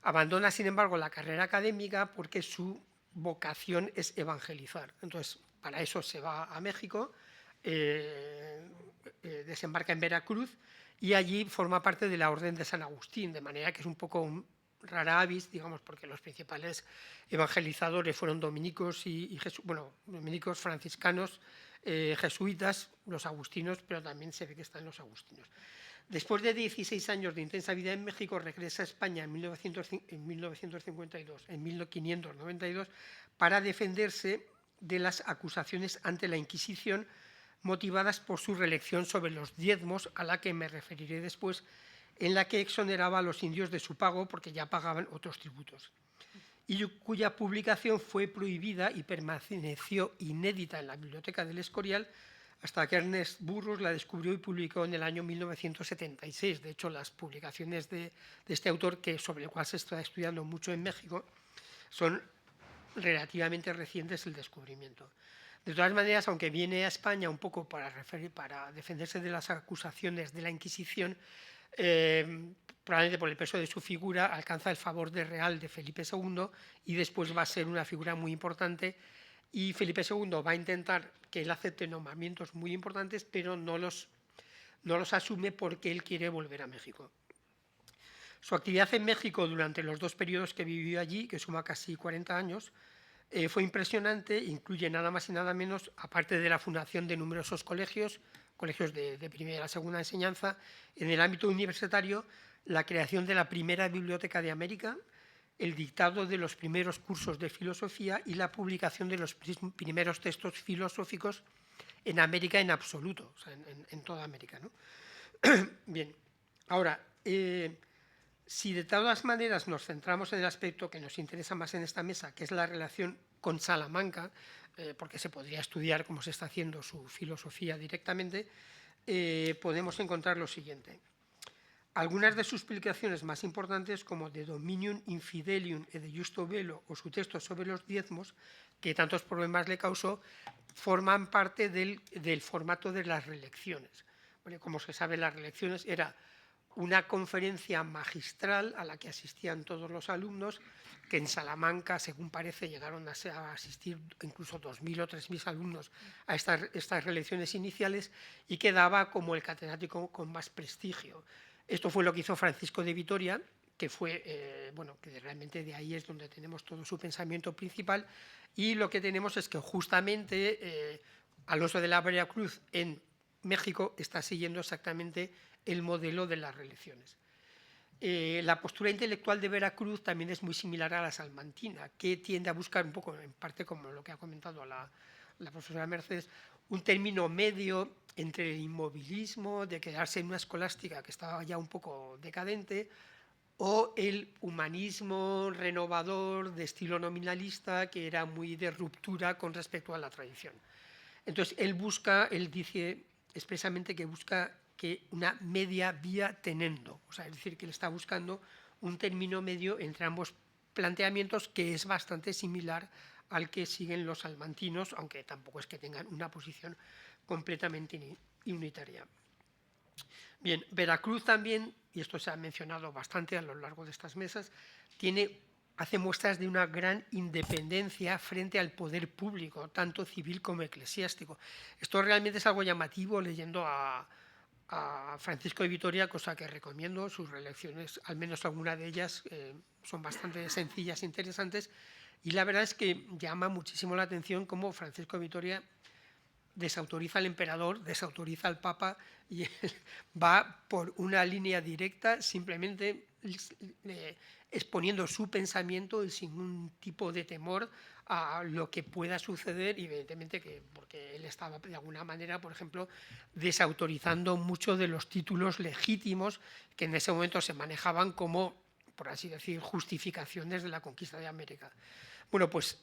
Abandona, sin embargo, la carrera académica porque su vocación es evangelizar. Entonces, para eso se va a México, desembarca en Veracruz y allí forma parte de la Orden de San Agustín, de manera que es un poco un rara avis, digamos, porque los principales evangelizadores fueron dominicos dominicos, franciscanos, jesuitas, los agustinos, pero también se ve que están los agustinos. Después de 16 años de intensa vida en México, regresa a España en 1592, para defenderse de las acusaciones ante la Inquisición motivadas por su reelección sobre los diezmos, a la que me referiré después, en la que exoneraba a los indios de su pago porque ya pagaban otros tributos, y cuya publicación fue prohibida y permaneció inédita en la Biblioteca del Escorial hasta que Ernest Burrus la descubrió y publicó en el año 1976. De hecho, las publicaciones de este autor, sobre el cual se está estudiando mucho en México, son relativamente recientes el descubrimiento. De todas maneras, aunque viene a España un poco para defenderse de las acusaciones de la Inquisición, probablemente por el peso de su figura, alcanza el favor real de Felipe II y después va a ser una figura muy importante, y Felipe II va a intentar que él acepte nombramientos muy importantes, pero no los asume porque él quiere volver a México. Su actividad en México durante los 2 periodos que vivió allí, que suma casi 40 años, fue impresionante. Incluye nada más y nada menos, aparte de la fundación de numerosos colegios de primera y segunda enseñanza, en el ámbito universitario, la creación de la primera biblioteca de América, el dictado de los primeros cursos de filosofía y la publicación de los primeros textos filosóficos en América en absoluto, o sea, en toda América, ¿no? Bien, ahora, si de todas maneras nos centramos en el aspecto que nos interesa más en esta mesa, que es la relación con Salamanca, porque se podría estudiar cómo se está haciendo su filosofía directamente, podemos encontrar lo siguiente. Algunas de sus publicaciones más importantes, como De Dominium Infidelium e de Justo Velo, o su texto sobre los diezmos, que tantos problemas le causó, forman parte del formato de las reelecciones. Bueno, como se sabe, las reelecciones era una conferencia magistral a la que asistían todos los alumnos, que en Salamanca, según parece, llegaron a asistir incluso 2.000 o 3.000 alumnos a estas reelecciones iniciales, y que daba como el catedrático con más prestigio. Esto fue lo que hizo Francisco de Vitoria, que fue, que realmente de ahí es donde tenemos todo su pensamiento principal, y lo que tenemos es que justamente Alonso de la Veracruz en México está siguiendo exactamente el modelo de las reelecciones. La postura intelectual de Veracruz también es muy similar a la salmantina, que tiende a buscar un poco, en parte como lo que ha comentado la profesora Mercedes, un término medio entre el inmovilismo, de quedarse en una escolástica que estaba ya un poco decadente, o el humanismo renovador de estilo nominalista, que era muy de ruptura con respecto a la tradición. Entonces, él dice expresamente que busca que una media vía tenendo, o sea, es decir, que él está buscando un término medio entre ambos planteamientos que es bastante similar al que siguen los salmantinos, aunque tampoco es que tengan una posición completamente unitaria. Bien, Veracruz también, y esto se ha mencionado bastante a lo largo de estas mesas, hace muestras de una gran independencia frente al poder público, tanto civil como eclesiástico. Esto realmente es algo llamativo leyendo a Francisco de Vitoria, cosa que recomiendo. Sus relecciones, al menos alguna de ellas, son bastante sencillas e interesantes, y la verdad es que llama muchísimo la atención cómo Francisco de Vitoria desautoriza al emperador, desautoriza al papa, y va por una línea directa, simplemente exponiendo su pensamiento y sin ningún tipo de temor a lo que pueda suceder, y evidentemente porque él estaba de alguna manera, por ejemplo, desautorizando muchos de los títulos legítimos que en ese momento se manejaban como, por así decir, justificaciones de la conquista de América. Bueno, pues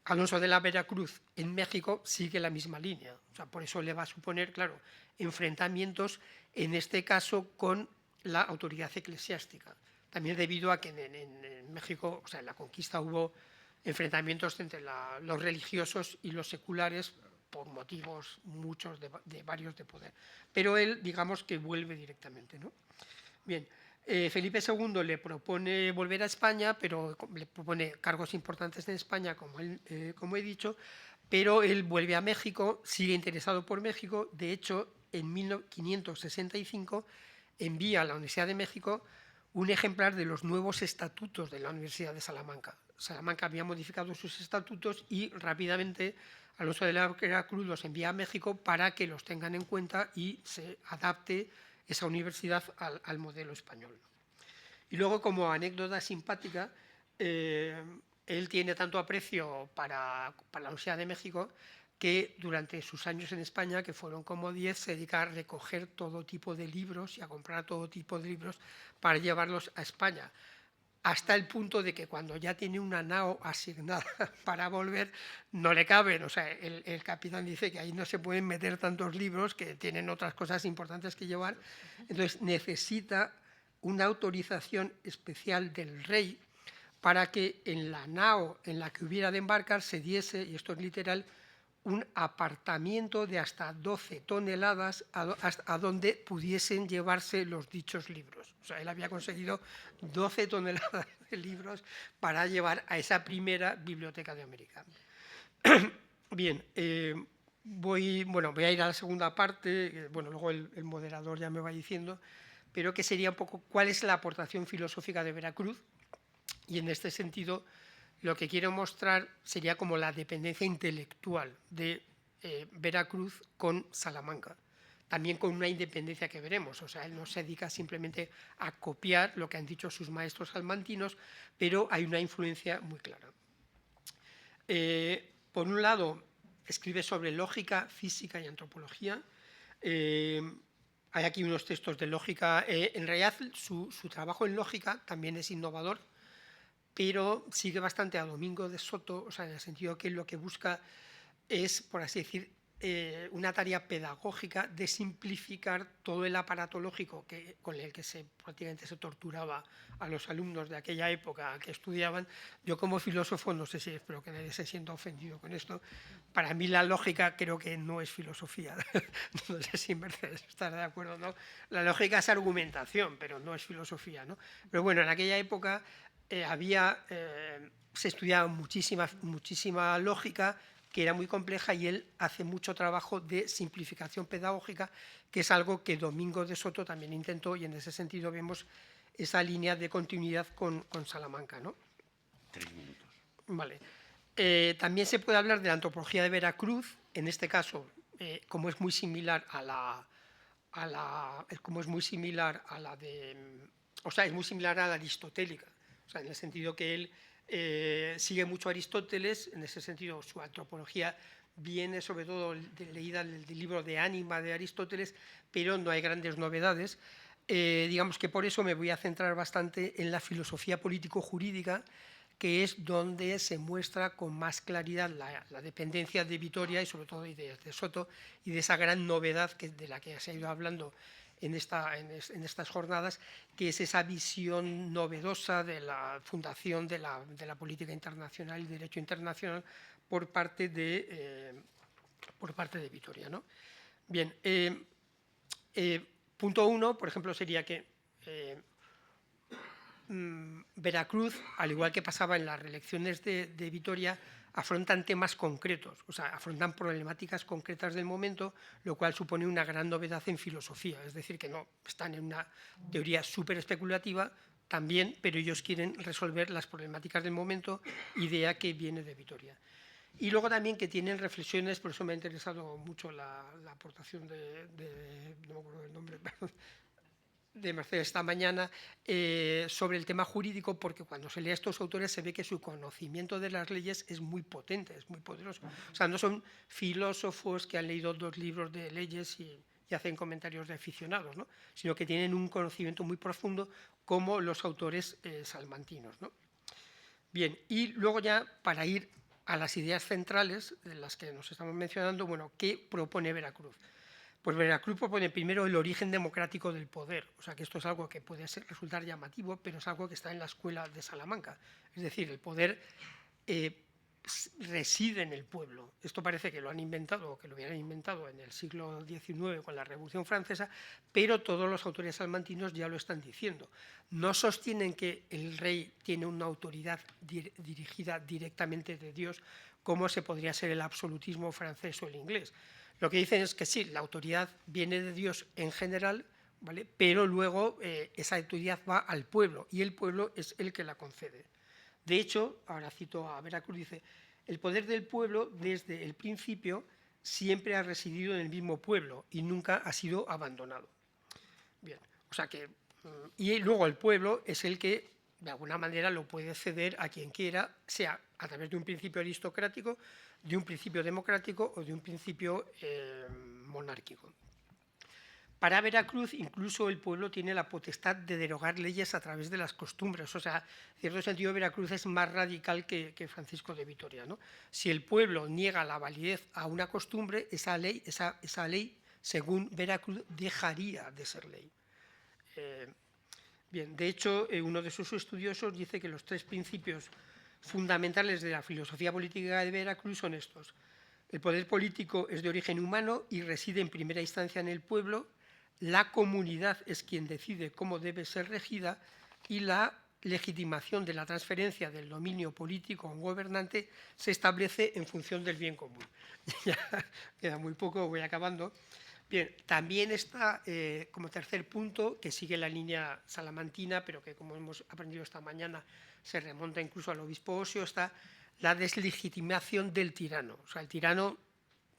Alonso de la Veracruz en México sigue la misma línea, o sea, por eso le va a suponer, claro, enfrentamientos, en este caso con la autoridad eclesiástica. También debido a que en México, o sea, en la conquista hubo enfrentamientos entre los religiosos y los seculares por motivos muchos de varios de poder. Pero él, digamos que vuelve directamente, ¿no? Bien. Felipe II le propone volver a España, pero le propone cargos importantes en España, como he dicho, pero él vuelve a México, sigue interesado por México. De hecho, en 1565 envía a la Universidad de México un ejemplar de los nuevos estatutos de la Universidad de Salamanca. Salamanca había modificado sus estatutos y rápidamente Alonso de la Veracruz los envía a México para que los tengan en cuenta y se adapte esa universidad al modelo español. Y luego, como anécdota simpática, él tiene tanto aprecio para la Universidad de México que durante sus años en España, que fueron como 10, se dedica a recoger todo tipo de libros y a comprar todo tipo de libros para llevarlos a España, hasta el punto de que cuando ya tiene una nao asignada para volver, no le caben. O sea, el capitán dice que ahí no se pueden meter tantos libros, que tienen otras cosas importantes que llevar. Entonces necesita una autorización especial del rey para que en la nao en la que hubiera de embarcar se diese, y esto es literal, un apartamiento de hasta 12 toneladas a donde pudiesen llevarse los dichos libros. O sea, él había conseguido 12 toneladas de libros para llevar a esa primera biblioteca de América. Bien, voy a ir a la segunda parte, bueno, luego el moderador ya me va diciendo, pero que sería un poco cuál es la aportación filosófica de Veracruz, y en este sentido lo que quiero mostrar sería como la dependencia intelectual de Veracruz con Salamanca, también con una independencia que veremos. O sea, él no se dedica simplemente a copiar lo que han dicho sus maestros salmantinos, pero hay una influencia muy clara. Por un lado, escribe sobre lógica, física y antropología. Hay aquí unos textos de lógica. En realidad, su trabajo en lógica también es innovador, pero sigue bastante a Domingo de Soto, o sea, en el sentido que lo que busca es, por así decir, una tarea pedagógica de simplificar todo el aparato lógico con el que prácticamente se torturaba a los alumnos de aquella época que estudiaban. Yo, como filósofo, no sé si espero que nadie se sienta ofendido con esto, para mí la lógica creo que no es filosofía. No sé si Mercedes estará de acuerdo, ¿no? La lógica es argumentación, pero no es filosofía, ¿no? Pero bueno, en aquella época se estudiaba muchísima lógica, que era muy compleja, y él hace mucho trabajo de simplificación pedagógica, que es algo que Domingo de Soto también intentó, y en ese sentido vemos esa línea de continuidad con Salamanca, ¿no? 3 minutos. Vale. También se puede hablar de la antropología de Veracruz, en este caso, como es muy similar a la aristotélica, o sea, en el sentido que él sigue mucho a Aristóteles. En ese sentido, su antropología viene sobre todo leída del libro de Ánima de Aristóteles, pero no hay grandes novedades. Digamos que por eso me voy a centrar bastante en la filosofía político-jurídica, que es donde se muestra con más claridad la dependencia de Vitoria y sobre todo de Soto, y de esa gran novedad de la que se ha ido hablando en estas jornadas, que es esa visión novedosa de la fundación de la política internacional y derecho internacional por parte de Vitoria, ¿no? Bien, punto 1, por ejemplo, sería que Veracruz, al igual que pasaba en las reelecciones de Vitoria, afrontan temas concretos, o sea, afrontan problemáticas concretas del momento, lo cual supone una gran novedad en filosofía, es decir, que no están en una teoría súper especulativa también, pero ellos quieren resolver las problemáticas del momento, idea que viene de Vitoria. Y luego también que tienen reflexiones, por eso me ha interesado mucho la aportación no me acuerdo del nombre, perdón, de Mercedes esta mañana, sobre el tema jurídico, porque cuando se lee a estos autores se ve que su conocimiento de las leyes es muy potente, es muy poderoso. O sea, no son filósofos que han leído 2 libros de leyes y hacen comentarios de aficionados, ¿no? Sino que tienen un conocimiento muy profundo como los autores salmantinos, ¿no? Bien, y luego ya para ir a las ideas centrales de las que nos estamos mencionando, bueno, ¿qué propone Veracruz? Pues Veracruz propone primero el origen democrático del poder, o sea que esto es algo que puede resultar llamativo, pero es algo que está en la escuela de Salamanca, es decir, el poder reside en el pueblo. Esto parece que lo han inventado o que lo hubieran inventado en el siglo XIX con la Revolución Francesa, pero todos los autores salmantinos ya lo están diciendo. No sostienen que el rey tiene una autoridad dirigida directamente de Dios, como se podría ser el absolutismo francés o el inglés. Lo que dicen es que sí, la autoridad viene de Dios en general, ¿vale? Pero luego esa autoridad va al pueblo y el pueblo es el que la concede. De hecho, ahora cito a Veracruz, dice, el poder del pueblo desde el principio siempre ha residido en el mismo pueblo y nunca ha sido abandonado. Bien, o sea que, y luego el pueblo es el que de alguna manera lo puede ceder a quien quiera, sea a través de un principio aristocrático, de un principio democrático o de un principio monárquico. Para Veracruz, incluso el pueblo tiene la potestad de derogar leyes a través de las costumbres. O sea, en cierto sentido, Veracruz es más radical que Francisco de Vitoria, ¿no? Si el pueblo niega la validez a una costumbre, esa ley, según Veracruz, dejaría de ser ley. Bien, de hecho, uno de sus estudiosos dice que los 3 principios fundamentales de la filosofía política de Veracruz son estos. El poder político es de origen humano y reside en primera instancia en el pueblo. La comunidad es quien decide cómo debe ser regida y la legitimación de la transferencia del dominio político a un gobernante se establece en función del bien común. Ya queda muy poco, voy acabando. Bien, también está como tercer punto, que sigue la línea salamantina, pero que como hemos aprendido esta mañana se remonta incluso al obispo Osio, está la deslegitimación del tirano. O sea, el tirano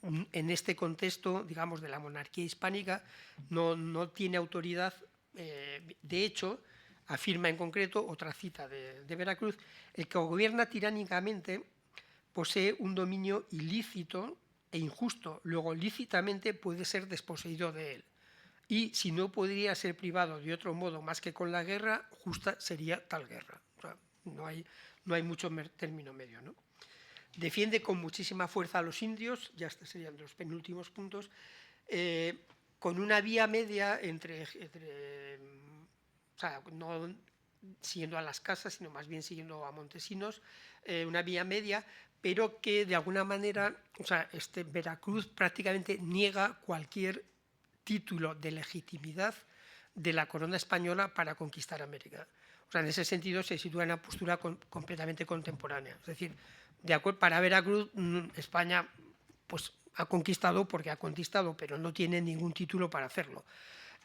en este contexto, digamos, de la monarquía hispánica, no tiene autoridad. De hecho, afirma en concreto, otra cita de Veracruz, el que gobierna tiránicamente posee un dominio ilícito e injusto, luego lícitamente puede ser desposeído de él. Y si no podría ser privado de otro modo más que con la guerra, justa sería tal guerra. O sea, no hay mucho término medio, ¿no? Defiende con muchísima fuerza a los indios, ya estos serían los penúltimos puntos, con una vía media entre o sea, no siguiendo a las casas, sino más bien siguiendo a Montesinos, una vía media, pero que de alguna manera, o sea, Veracruz prácticamente niega cualquier título de legitimidad de la corona española para conquistar América. O sea, en ese sentido se sitúa en una postura completamente contemporánea. Es decir, para Veracruz, España pues, ha conquistado porque ha conquistado, pero no tiene ningún título para hacerlo.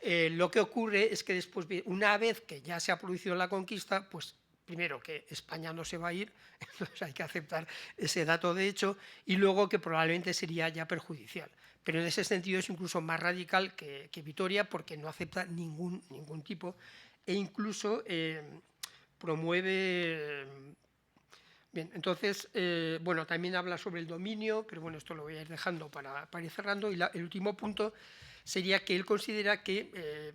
Lo que ocurre es que después, una vez que ya se ha producido la conquista, pues primero que España no se va a ir, entonces hay que aceptar ese dato de hecho, y luego que probablemente sería ya perjudicial. Pero en ese sentido es incluso más radical que Vitoria porque no acepta ningún tipo e incluso promueve... Bien, entonces, bueno, también habla sobre el dominio, pero bueno, esto lo voy a ir dejando para ir cerrando. Y el último punto sería que él considera que,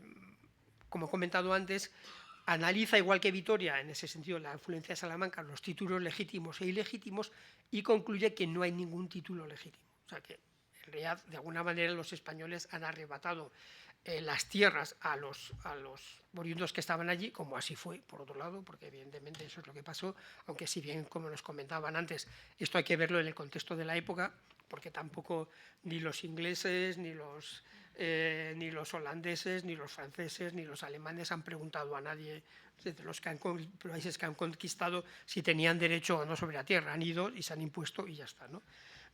como he comentado antes, analiza, igual que Vitoria, en ese sentido, la influencia de Salamanca, los títulos legítimos e ilegítimos, y concluye que no hay ningún título legítimo. O sea que, en realidad, de alguna manera, los españoles han arrebatado las tierras a los oriundos que estaban allí, como así fue, por otro lado, porque evidentemente eso es lo que pasó, aunque si bien, como nos comentaban antes, esto hay que verlo en el contexto de la época, porque tampoco ni los ingleses, ni los holandeses, ni los franceses, ni los alemanes han preguntado a nadie de los países que han conquistado si tenían derecho o no sobre la tierra. Han ido y se han impuesto y ya está, ¿no?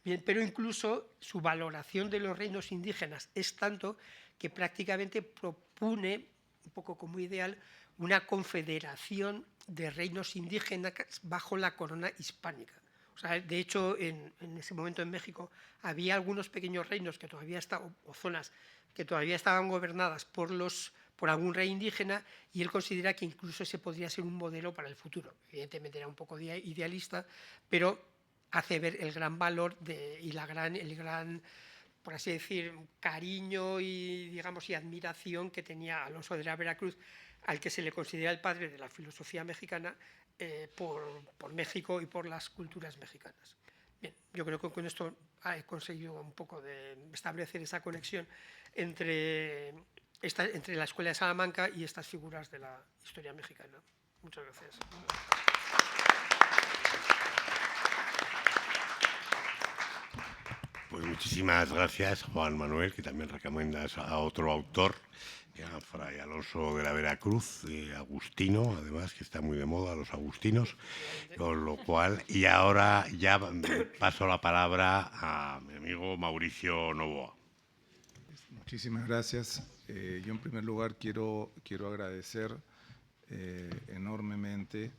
Bien, pero incluso su valoración de los reinos indígenas es tanto que prácticamente propone, un poco como ideal, una confederación de reinos indígenas bajo la corona hispánica. O sea, de hecho, en ese momento en México había algunos pequeños reinos que todavía o zonas que todavía estaban gobernadas por algún rey indígena, y él considera que incluso ese podría ser un modelo para el futuro. Evidentemente era un poco idealista, pero hace ver el gran valor y el gran, por así decir, cariño y, digamos, y admiración que tenía Alonso de la Veracruz, al que se le considera el padre de la filosofía mexicana, por México y por las culturas mexicanas. Bien, yo creo que con esto he conseguido un poco de establecer esa conexión entre la Escuela de Salamanca y estas figuras de la historia mexicana. Muchas gracias. Pues muchísimas gracias, Juan Manuel, que también recomiendas a otro autor, a Fray Alonso de la Veracruz, agustino, además, que está muy de moda, los agustinos, con lo cual, y ahora ya paso la palabra a mi amigo Mauricio Novoa. Muchísimas gracias. Yo en primer lugar quiero agradecer enormemente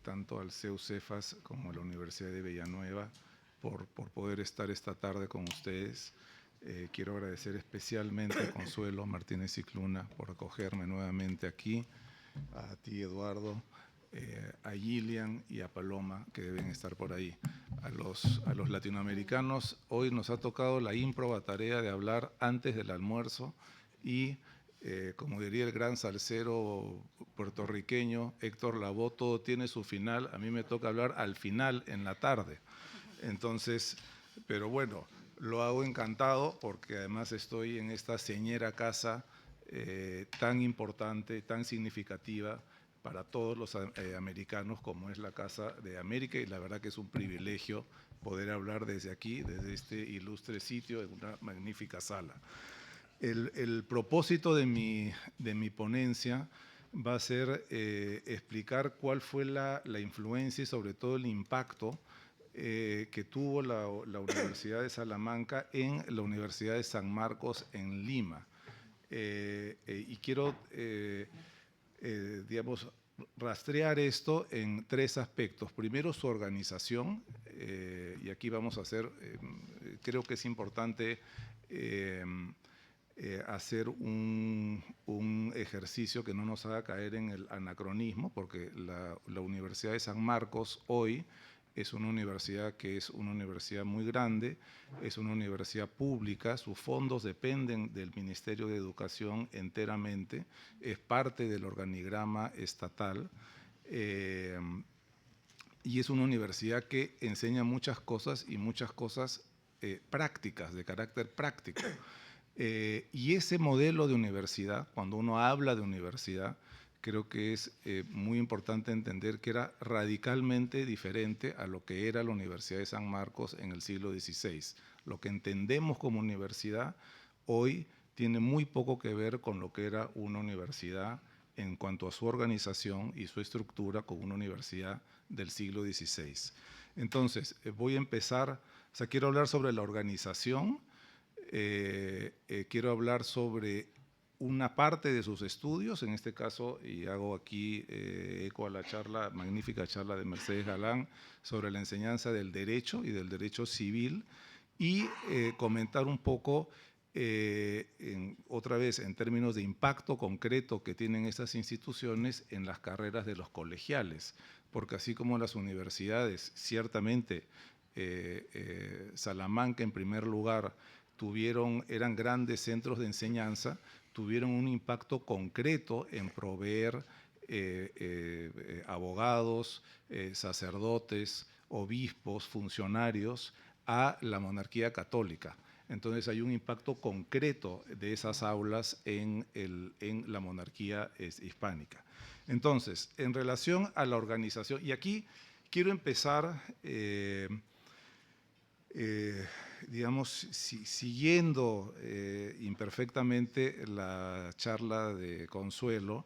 tanto al CEU Cefas como a la Universidad de Villanueva por poder estar esta tarde con ustedes. Quiero agradecer especialmente a Consuelo Martínez Cicluna por acogerme nuevamente aquí, a ti, Eduardo, a Gillian y a Paloma, que deben estar por ahí. A los latinoamericanos hoy nos ha tocado la ímproba tarea de hablar antes del almuerzo y, como diría el gran salsero puertorriqueño Héctor Lavoe, todo tiene su final. A mí me toca hablar al final, en la tarde. Entonces, pero bueno, lo hago encantado porque además estoy en esta señera casa tan importante, tan significativa para todos los americanos como es la Casa de América, y la verdad que es un privilegio poder hablar desde aquí, desde este ilustre sitio, en una magnífica sala. El propósito de mi ponencia va a ser explicar cuál fue la influencia y sobre todo el impacto que tuvo la Universidad de Salamanca en la Universidad de San Marcos en Lima. Y quiero, digamos, rastrear esto en tres aspectos. Primero, su organización, y aquí vamos a hacer, creo que es importante hacer un ejercicio que no nos haga caer en el anacronismo, porque la Universidad de San Marcos hoy es una universidad que es una universidad muy grande, es una universidad pública, sus fondos dependen del Ministerio de Educación enteramente, es parte del organigrama estatal, y es una universidad que enseña muchas cosas y muchas cosas prácticas, de carácter práctico. Y ese modelo de universidad, cuando uno habla de universidad, creo que es muy importante entender que era radicalmente diferente a lo que era la Universidad de San Marcos en el siglo XVI. Lo que entendemos como universidad hoy tiene muy poco que ver con lo que era una universidad en cuanto a su organización y su estructura como una universidad del siglo XVI. Entonces, voy a empezar, o sea, quiero hablar sobre la organización, quiero hablar sobre una parte de sus estudios, en este caso, y hago aquí eco a la charla, magnífica charla de Mercedes Galán sobre la enseñanza del derecho y del derecho civil, y comentar un poco, otra vez, en términos de impacto concreto que tienen estas instituciones en las carreras de los colegiales, porque así como las universidades, ciertamente, Salamanca en primer lugar, eran grandes centros de enseñanza, tuvieron un impacto concreto en proveer abogados, sacerdotes, obispos, funcionarios a la monarquía católica. Entonces hay un impacto concreto de esas aulas en la monarquía hispánica. Entonces, en relación a la organización, y aquí quiero empezar, digamos, siguiendo imperfectamente la charla de Consuelo,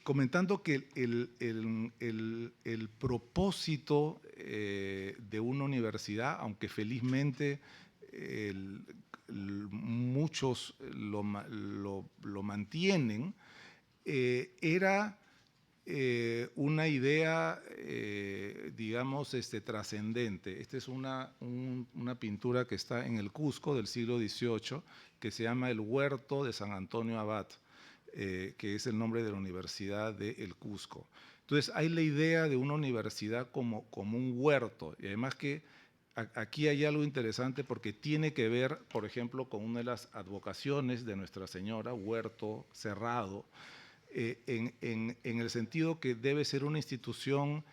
comentando que el propósito de una universidad, aunque felizmente muchos lo mantienen, era una idea, digamos, trascendente. Esta es una pintura que está en el Cusco del siglo XVIII, que se llama El Huerto de San Antonio Abad, que es el nombre de la Universidad del Cusco. Entonces, hay la idea de una universidad como un huerto, y además que aquí hay algo interesante porque tiene que ver, por ejemplo, con una de las advocaciones de Nuestra Señora, huerto cerrado, en el sentido que debe ser una institución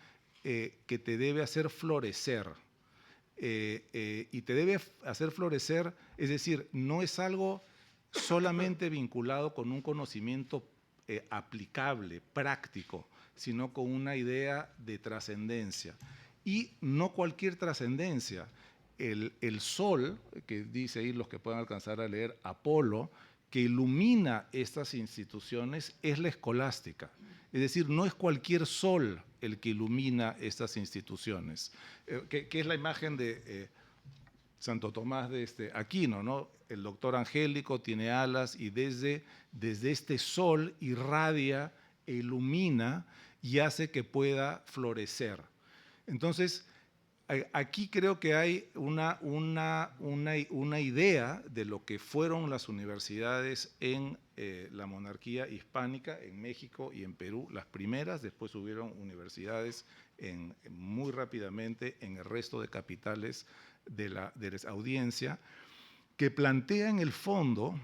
que te debe hacer florecer. Y te debe hacer florecer, es decir, no es algo solamente vinculado con un conocimiento aplicable, práctico, sino con una idea de trascendencia. Y no cualquier trascendencia. El sol, que dice ahí los que puedan alcanzar a leer, Apolo, que ilumina estas instituciones, es la escolástica. Es decir, no es cualquier sol el que ilumina estas instituciones, que es la imagen de Santo Tomás de Aquino, ¿no? El doctor angélico tiene alas y desde este sol irradia e ilumina y hace que pueda florecer. Entonces, aquí creo que hay una idea de lo que fueron las universidades en la monarquía hispánica, en México y en Perú, las primeras. Después hubieron universidades muy rápidamente en el resto de capitales de la audiencia, que plantea en el fondo,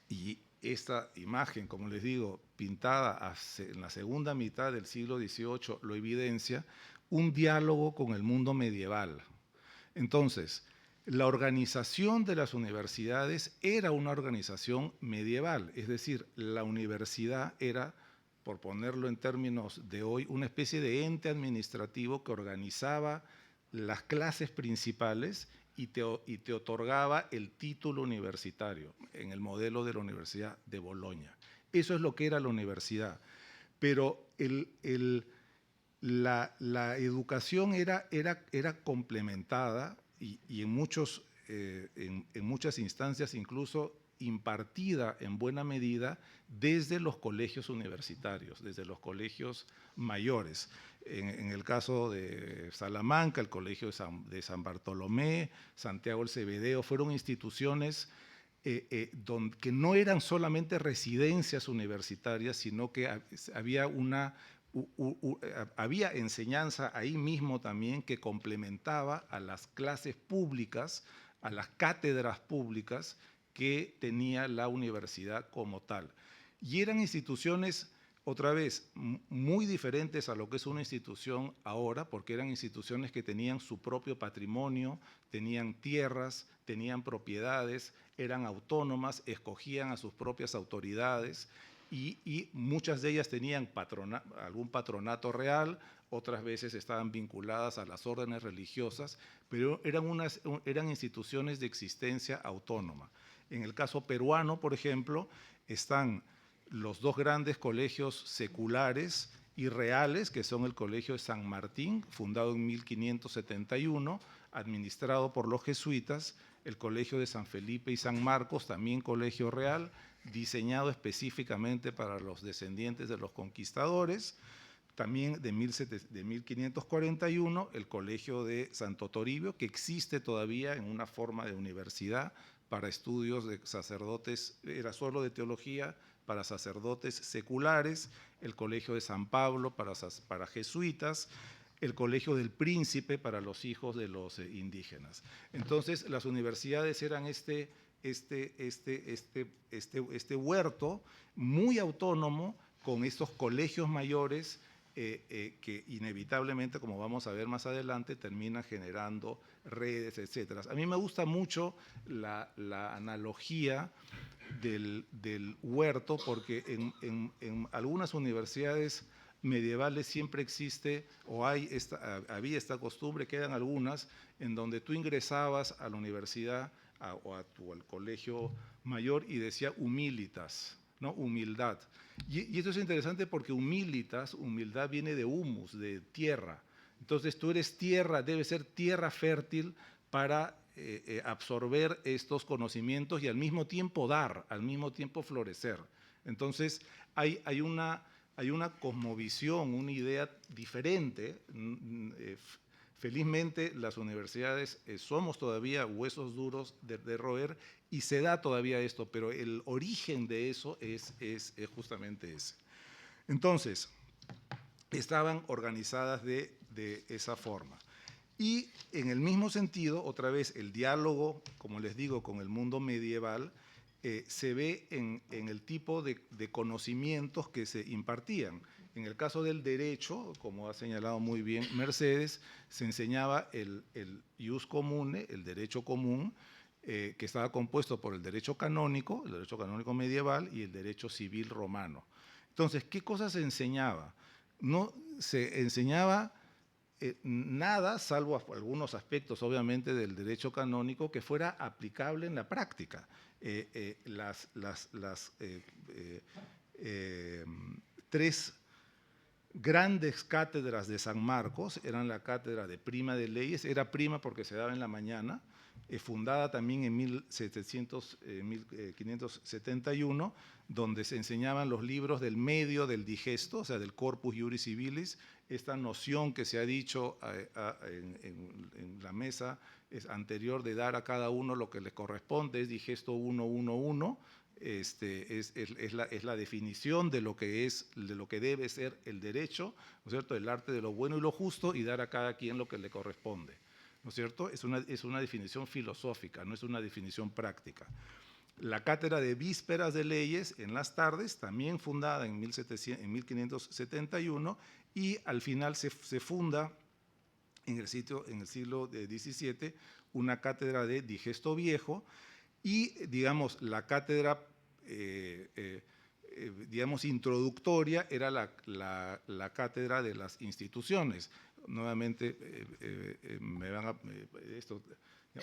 y esta imagen, como les digo, pintada en la segunda mitad del siglo XVIII, lo evidencia, un diálogo con el mundo medieval. Entonces, la organización de las universidades era una organización medieval, es decir, la universidad era, por ponerlo en términos de hoy, una especie de ente administrativo que organizaba las clases principales y te otorgaba el título universitario en el modelo de la Universidad de Bolonia. Eso es lo que era la universidad. Pero la educación era complementada y en muchas instancias incluso impartida en buena medida desde los colegios universitarios, desde los colegios mayores. En el caso de Salamanca, el Colegio de San Bartolomé, Santiago el Cebedeo, fueron instituciones que no eran solamente residencias universitarias, sino que había enseñanza ahí mismo también que complementaba a las clases públicas, a las cátedras públicas que tenía la universidad como tal. Y eran instituciones, otra vez, muy diferentes a lo que es una institución ahora, porque eran instituciones que tenían su propio patrimonio, tenían tierras, tenían propiedades, eran autónomas, escogían a sus propias autoridades y muchas de ellas tenían algún patronato real, otras veces estaban vinculadas a las órdenes religiosas, pero eran instituciones de existencia autónoma. En el caso peruano, por ejemplo, están los dos grandes colegios seculares y reales, que son el Colegio de San Martín, fundado en 1571, administrado por los jesuitas, el Colegio de San Felipe y San Marcos, también colegio real, diseñado específicamente para los descendientes de los conquistadores. También de 1541, el Colegio de Santo Toribio, que existe todavía en una forma de universidad para estudios de sacerdotes, era solo de teología, para sacerdotes seculares, el Colegio de San Pablo para jesuitas, el Colegio del Príncipe para los hijos de los indígenas. Entonces, las universidades eran este huerto muy autónomo con estos colegios mayores que inevitablemente, como vamos a ver más adelante, termina generando redes, etcétera. A mí me gusta mucho la analogía del huerto, porque en algunas universidades medievales siempre existe o había esta costumbre, quedan algunas, en donde tú ingresabas a la universidad o al colegio mayor y decía humilitas, ¿no? Humildad. Y esto es interesante porque humildad viene de humus, de tierra. Entonces tú eres tierra, debe ser tierra fértil para absorber estos conocimientos y al mismo tiempo dar, al mismo tiempo florecer. Entonces hay una cosmovisión, una idea diferente. Felizmente las universidades somos todavía huesos duros de roer y se da todavía esto, pero el origen de eso es justamente ese. Entonces, estaban organizadas de esa forma. Y en el mismo sentido, otra vez, el diálogo, como les digo, con el mundo medieval, se ve en el tipo de conocimientos que se impartían. En el caso del derecho, como ha señalado muy bien Mercedes, se enseñaba el ius comune, el derecho común, que estaba compuesto por el derecho canónico medieval y el derecho civil romano. Entonces, ¿qué cosas se enseñaba? No se enseñaba nada, salvo algunos aspectos, obviamente, del derecho canónico que fuera aplicable en la práctica. Las tres grandes cátedras de San Marcos eran la cátedra de prima de leyes, era prima porque se daba en la mañana, fundada también en 1571, donde se enseñaban los libros del medio del digesto, o sea, del corpus iuris civilis, esta noción que se ha dicho en la mesa anterior de dar a cada uno lo que le corresponde, es digesto 111, es la definición de lo que debe ser el derecho, ¿no es cierto?, el arte de lo bueno y lo justo, y dar a cada quien lo que le corresponde, ¿no es cierto? Es una definición filosófica, no es una definición práctica. La cátedra de vísperas de leyes en las tardes, también fundada en 1571, y al final se funda en el siglo XVII una cátedra de digesto viejo, y, digamos, la cátedra, digamos, introductoria era la cátedra de las instituciones. Nuevamente, esto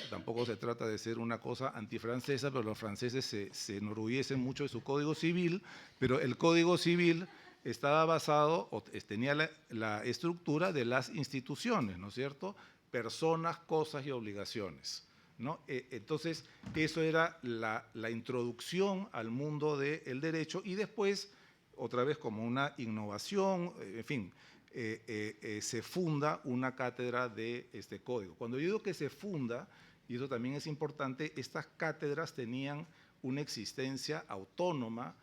tampoco se trata de ser una cosa antifrancesa, pero los franceses se enorgullecen mucho de su Código Civil, pero el Código Civil estaba basado, o tenía la estructura de las instituciones, ¿no es cierto? Personas, cosas y obligaciones, ¿no? Entonces, eso era la introducción al mundo del derecho, y después, otra vez como una innovación, en fin, se funda una cátedra de este código. Cuando yo digo que se funda, y eso también es importante, estas cátedras tenían una existencia autónoma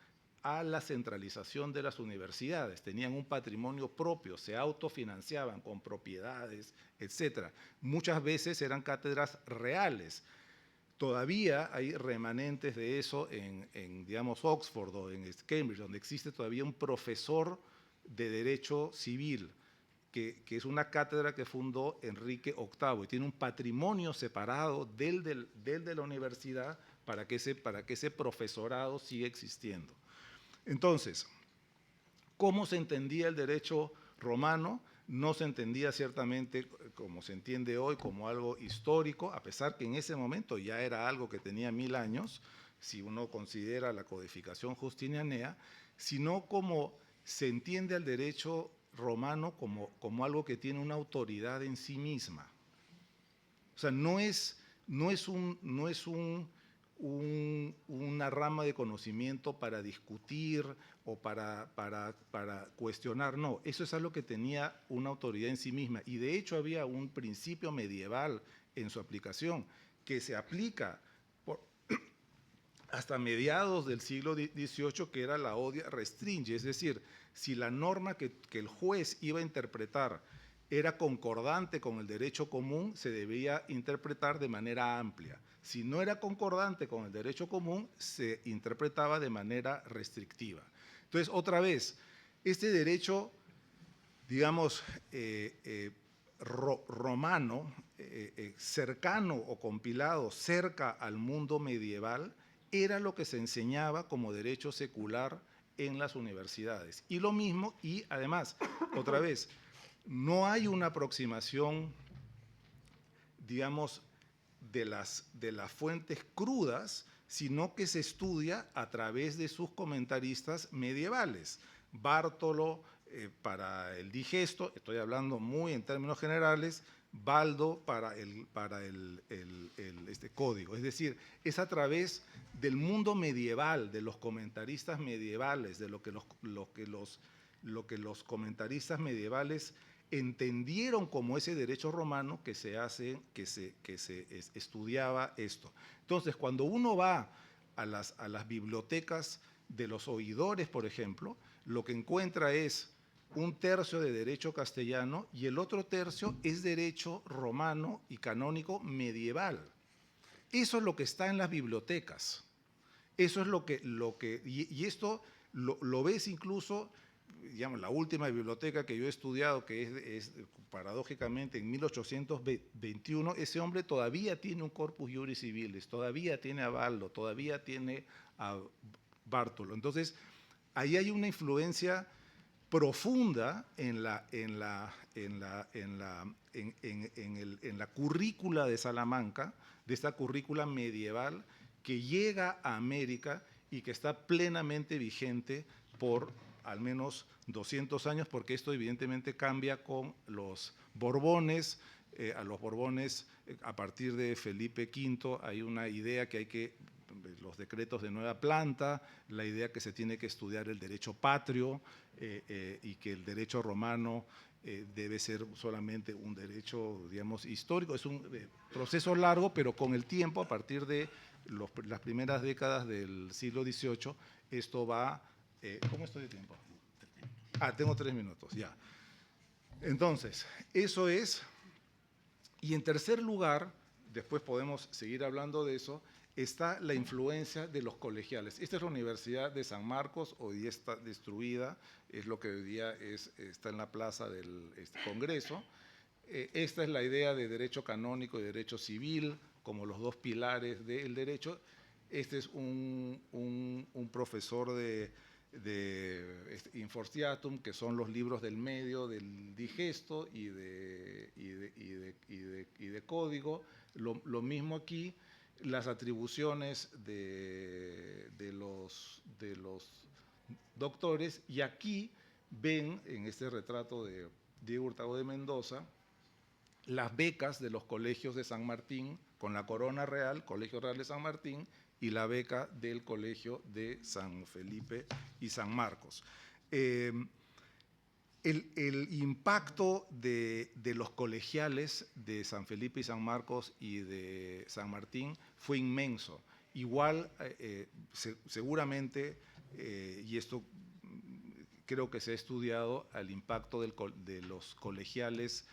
a la centralización de las universidades, tenían un patrimonio propio, se autofinanciaban con propiedades, etcétera. Muchas veces eran cátedras reales. Todavía hay remanentes de eso en digamos, Oxford o en Cambridge, donde existe todavía un profesor de Derecho Civil, que es una cátedra que fundó Enrique VIII, y tiene un patrimonio separado del de la universidad para que ese profesorado siga existiendo. Entonces, ¿cómo se entendía el derecho romano? No se entendía ciertamente como se entiende hoy, como algo histórico, a pesar que en ese momento ya era algo que tenía 1000 años, si uno considera la codificación justinianea, sino como se entiende al derecho romano como algo que tiene una autoridad en sí misma. O sea, no es una rama de conocimiento para discutir o para cuestionar, no, eso es algo que tenía una autoridad en sí misma, y de hecho había un principio medieval en su aplicación que se aplica hasta mediados del siglo XVIII, que era la odia restringe, es decir, si la norma que el juez iba a interpretar era concordante con el derecho común, se debía interpretar de manera amplia. Si no era concordante con el derecho común, se interpretaba de manera restrictiva. Entonces, otra vez, este derecho digamos, romano, cercano o compilado cerca al mundo medieval, era lo que se enseñaba como derecho secular en las universidades. Y lo mismo, y además, otra vez, no hay una aproximación, digamos, de las fuentes crudas, sino que se estudia a través de sus comentaristas medievales. Bártolo para el digesto, estoy hablando muy en términos generales, Baldo para el código. Es decir, es a través del mundo medieval, de los comentaristas medievales, de lo que los comentaristas medievales entendieron como ese derecho romano que se estudiaba esto. Entonces, cuando uno va a las bibliotecas de los oidores, por ejemplo, lo que encuentra es un tercio de derecho castellano y el otro tercio es derecho romano y canónico medieval. Eso es lo que está en las bibliotecas. Eso es y esto lo ves incluso, digamos, la última biblioteca que yo he estudiado, que es paradójicamente en 1821, ese hombre todavía tiene un corpus juris civilis, todavía tiene a Baldo, todavía tiene a Bártolo. Entonces, ahí hay una influencia profunda en la currícula de Salamanca, de esta currícula medieval que llega a América y que está plenamente vigente por al menos 200 años, porque esto evidentemente cambia con los Borbones. A los Borbones, a partir de Felipe V, hay una idea que los decretos de nueva planta, la idea que se tiene que estudiar el derecho patrio y que el derecho romano debe ser solamente un derecho, digamos, histórico. Es un proceso largo, pero con el tiempo, a partir de las primeras décadas del siglo XVIII, esto va… ¿Cómo estoy de tiempo? Tengo 3 minutos, ya. Entonces, eso es… Y en tercer lugar, después podemos seguir hablando de eso, está la influencia de los colegiales. Esta es la Universidad de San Marcos, hoy está destruida, es lo que hoy día está en la plaza del Congreso. Esta es la idea de derecho canónico y derecho civil como los dos pilares del derecho. Este es un profesor de Infortiatum, que son los libros del medio, del digesto y de código. Lo mismo aquí, las atribuciones de los doctores, y aquí ven en este retrato de Diego Hurtado de Mendoza las becas de los colegios de San Martín con la corona real, Colegio Real de San Martín, y la beca del Colegio de San Felipe y San Marcos. El impacto de los colegiales de San Felipe y San Marcos y de San Martín fue inmenso. Igual, seguramente, y esto creo que se ha estudiado, al impacto de los colegiales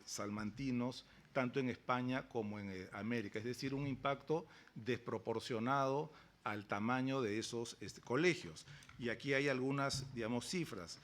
salmantinos, tanto en España como en América, es decir, un impacto desproporcionado al tamaño de esos colegios. Y aquí hay algunas, digamos, cifras.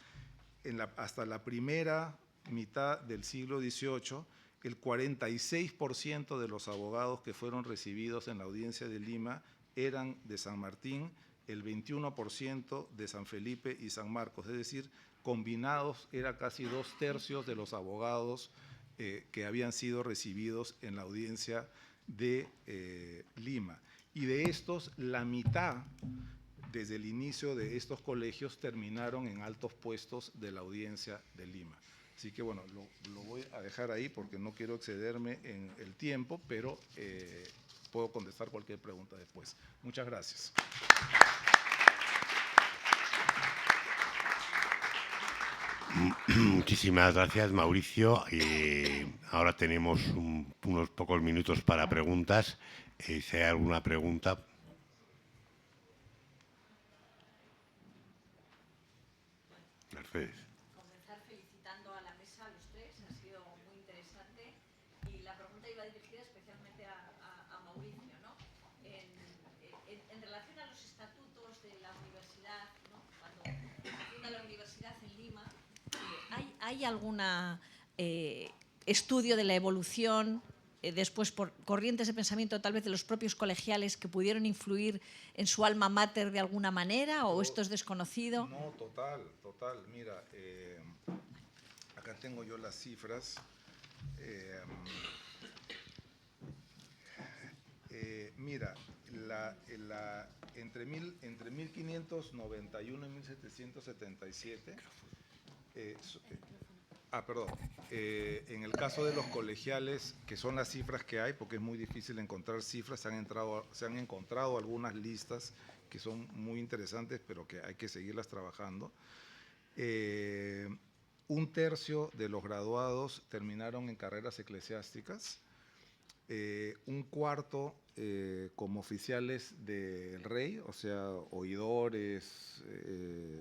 Hasta la primera mitad del siglo XVIII, el 46% de los abogados que fueron recibidos en la audiencia de Lima eran de San Martín, el 21% de San Felipe y San Marcos, es decir, combinados era casi 2/3 de los abogados que habían sido recibidos en la audiencia de Lima. Y de estos, la mitad, desde el inicio de estos colegios, terminaron en altos puestos de la audiencia de Lima. Así que bueno, lo voy a dejar ahí porque no quiero excederme en el tiempo, pero puedo contestar cualquier pregunta después. Muchas gracias. Muchísimas gracias, Mauricio. Ahora tenemos unos pocos minutos para preguntas. Si hay alguna pregunta. Mercedes. Comenzar felicitando a la mesa, a los tres, ha sido muy interesante. Y la pregunta iba dirigida especialmente a Mauricio, ¿no? En relación a los estatutos de la universidad, ¿no? Cuando se funda la universidad en Lima, ¿hay algún estudio de la evolución, después por corrientes de pensamiento tal vez de los propios colegiales que pudieron influir en su alma mater de alguna manera, o esto es desconocido? No, total. Mira, acá tengo yo las cifras. Mira, entre 1591 y 1777, en el caso de los colegiales, que son las cifras que hay, porque es muy difícil encontrar cifras, se han encontrado algunas listas que son muy interesantes, pero que hay que seguirlas trabajando. Un tercio de los graduados terminaron en carreras eclesiásticas, un cuarto como oficiales del rey, o sea, oidores,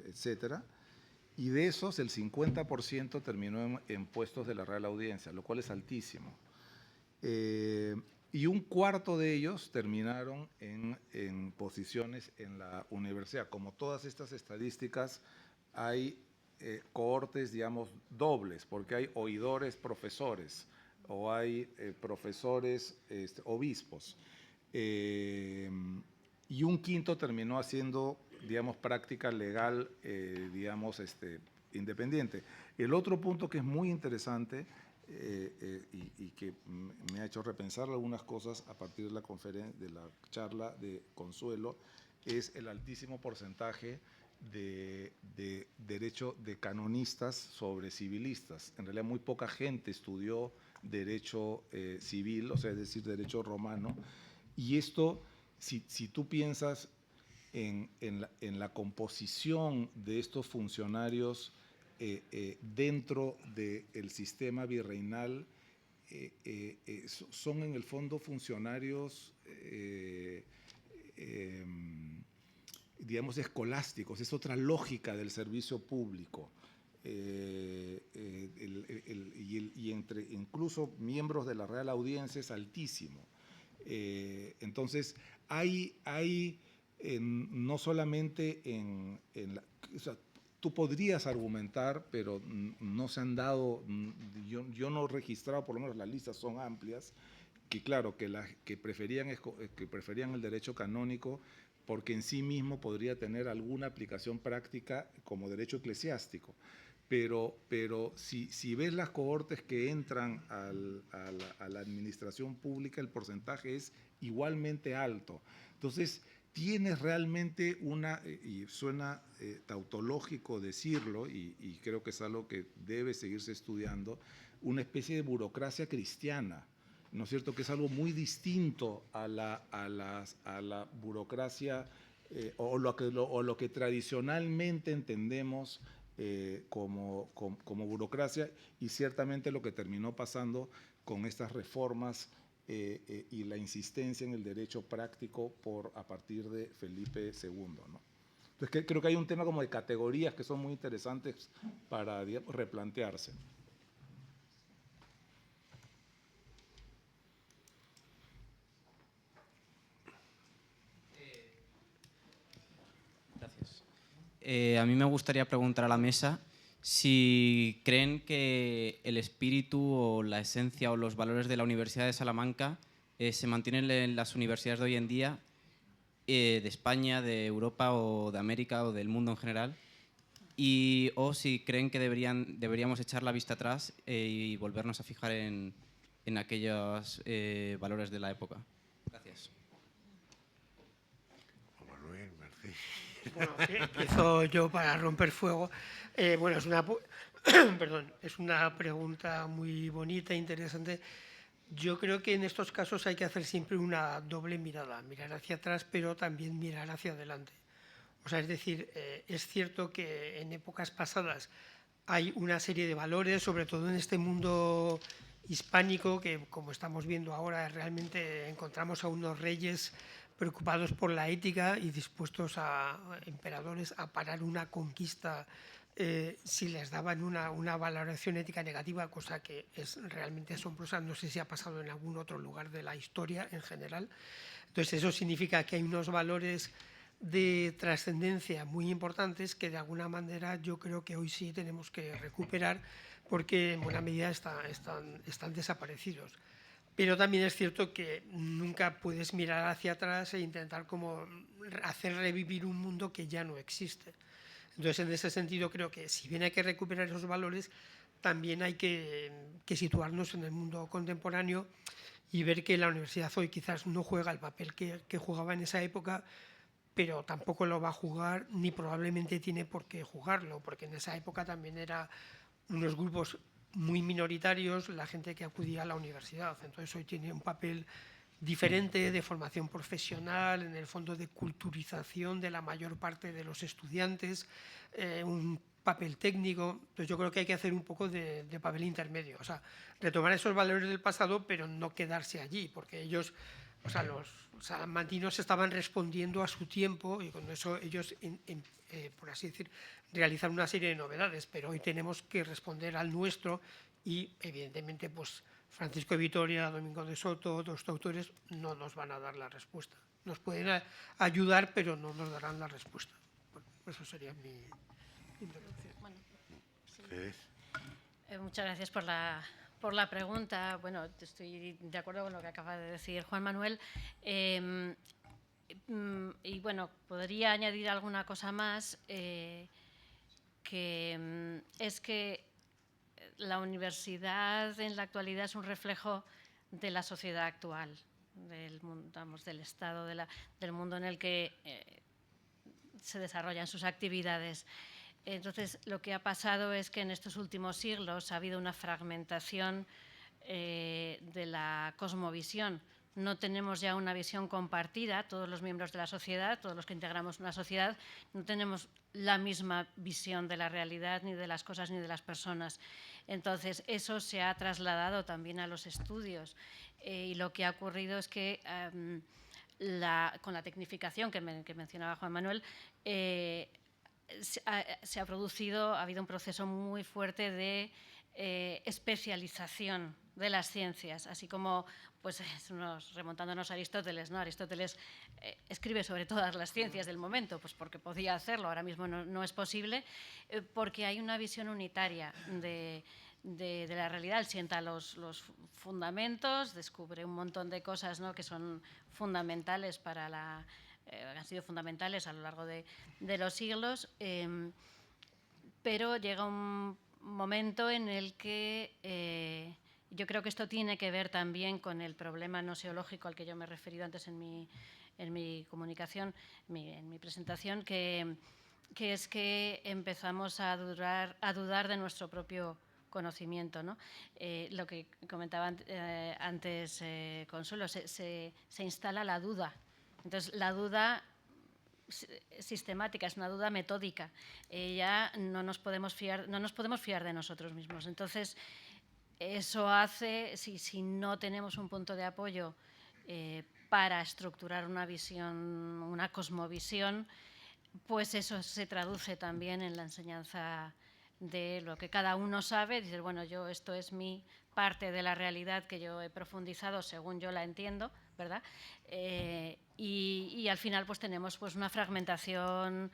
etcétera. Y de esos, el 50% terminó en puestos de la Real Audiencia, lo cual es altísimo. Y un cuarto de ellos terminaron en posiciones en la universidad. Como todas estas estadísticas, hay cohortes, digamos, dobles, porque hay oidores profesores, o hay profesores obispos. Y un quinto terminó haciendo, digamos, práctica legal, digamos, independiente. El otro punto que es muy interesante y que me ha hecho repensar algunas cosas a partir de la charla de Consuelo, es el altísimo porcentaje de derecho de canonistas sobre civilistas. En realidad muy poca gente estudió derecho civil, o sea, es decir, derecho romano. Y esto, si tú piensas en la composición de estos funcionarios dentro del sistema virreinal, son en el fondo funcionarios, digamos, escolásticos, es otra lógica del servicio público. Y entre incluso miembros de la Real Audiencia es altísimo. Entonces, hay no solamente o sea, tú podrías argumentar, pero no se han dado, yo no he registrado, por lo menos las listas son amplias, que claro, que preferían el derecho canónico porque en sí mismo podría tener alguna aplicación práctica como derecho eclesiástico. Pero si ves las cohortes que entran a la administración pública, el porcentaje es igualmente alto. Entonces, tienes realmente y suena tautológico decirlo, y creo que es algo que debe seguirse estudiando, una especie de burocracia cristiana, ¿no es cierto?, que es algo muy distinto a la burocracia o lo que tradicionalmente entendemos como burocracia, y ciertamente lo que terminó pasando con estas reformas y la insistencia en el derecho práctico a partir de Felipe II, ¿no? Entonces creo que hay un tema como de categorías que son muy interesantes para, digamos, replantearse. Gracias. A mí me gustaría preguntar a la mesa si creen que el espíritu o la esencia o los valores de la Universidad de Salamanca se mantienen en las universidades de hoy en día, de España, de Europa o de América o del mundo en general, o si creen que deberíamos echar la vista atrás y volvernos a fijar en aquellos valores de la época. Gracias. Manuel, Mercedes. Bueno, empiezo yo para romper fuego. Bueno, es una pregunta muy bonita, interesante. Yo creo que en estos casos hay que hacer siempre una doble mirada, mirar hacia atrás, pero también mirar hacia adelante. O sea, es decir, es cierto que en épocas pasadas hay una serie de valores, sobre todo en este mundo hispánico, que como estamos viendo ahora, realmente encontramos a unos reyes preocupados por la ética y dispuestos emperadores a parar una conquista si les daban una valoración ética negativa, cosa que es realmente asombrosa. No sé si ha pasado en algún otro lugar de la historia en general. Entonces, eso significa que hay unos valores de trascendencia muy importantes que de alguna manera yo creo que hoy sí tenemos que recuperar, porque en buena medida están desaparecidos. Pero también es cierto que nunca puedes mirar hacia atrás e intentar como hacer revivir un mundo que ya no existe. Entonces, en ese sentido, creo que si bien hay que recuperar esos valores, también hay que situarnos en el mundo contemporáneo y ver que la universidad hoy quizás no juega el papel que jugaba en esa época, pero tampoco lo va a jugar ni probablemente tiene por qué jugarlo, porque en esa época también eran unos grupos muy minoritarios la gente que acudía a la universidad. Entonces hoy tiene un papel diferente de formación profesional, en el fondo de culturización de la mayor parte de los estudiantes, un papel técnico. Entonces yo creo que hay que hacer un poco de papel intermedio, o sea, retomar esos valores del pasado, pero no quedarse allí, porque ellos, o sea, los salamantinos estaban respondiendo a su tiempo y con eso ellos, por así decir, realizan una serie de novedades, pero hoy tenemos que responder al nuestro y, evidentemente, pues Francisco de Vitoria, Domingo de Soto, otros autores no nos van a dar la respuesta. Nos pueden ayudar, pero no nos darán la respuesta. Bueno, eso sería mi intervención. Bueno, sí. Muchas gracias por la pregunta. Bueno, estoy de acuerdo con lo que acaba de decir Juan Manuel. Y bueno, podría añadir alguna cosa más, que es que la universidad en la actualidad es un reflejo de la sociedad actual, del estado del mundo en el que se desarrollan sus actividades. Entonces, lo que ha pasado es que en estos últimos siglos ha habido una fragmentación de la cosmovisión. No tenemos ya una visión compartida, todos los miembros de la sociedad, todos los que integramos una sociedad, no tenemos la misma visión de la realidad, ni de las cosas, ni de las personas. Entonces, eso se ha trasladado también a los estudios y lo que ha ocurrido es que con la tecnificación que mencionaba Juan Manuel, ha habido un proceso muy fuerte de especialización de las ciencias, así como pues remontándonos a Aristóteles, ¿no? Aristóteles escribe sobre todas las ciencias del momento, pues porque podía hacerlo, ahora mismo no es posible, porque hay una visión unitaria de la realidad. Él sienta los fundamentos, descubre un montón de cosas, ¿no?, que son fundamentales para han sido fundamentales a lo largo de los siglos, pero llega un momento en el que yo creo que esto tiene que ver también con el problema noseológico al que yo me he referido antes en mi comunicación, en mi presentación, que es que empezamos a dudar de nuestro propio conocimiento, ¿no? Lo que comentaba antes Consuelo, se instala la duda. Entonces, la duda sistemática, es una duda metódica. Ya no nos podemos fiar de nosotros mismos. Entonces, eso hace, si no tenemos un punto de apoyo para estructurar una visión, una cosmovisión, pues eso se traduce también en la enseñanza de lo que cada uno sabe. Dices, bueno, esto es mi parte de la realidad que yo he profundizado según yo la entiendo, ¿verdad? Y al final pues tenemos pues una fragmentación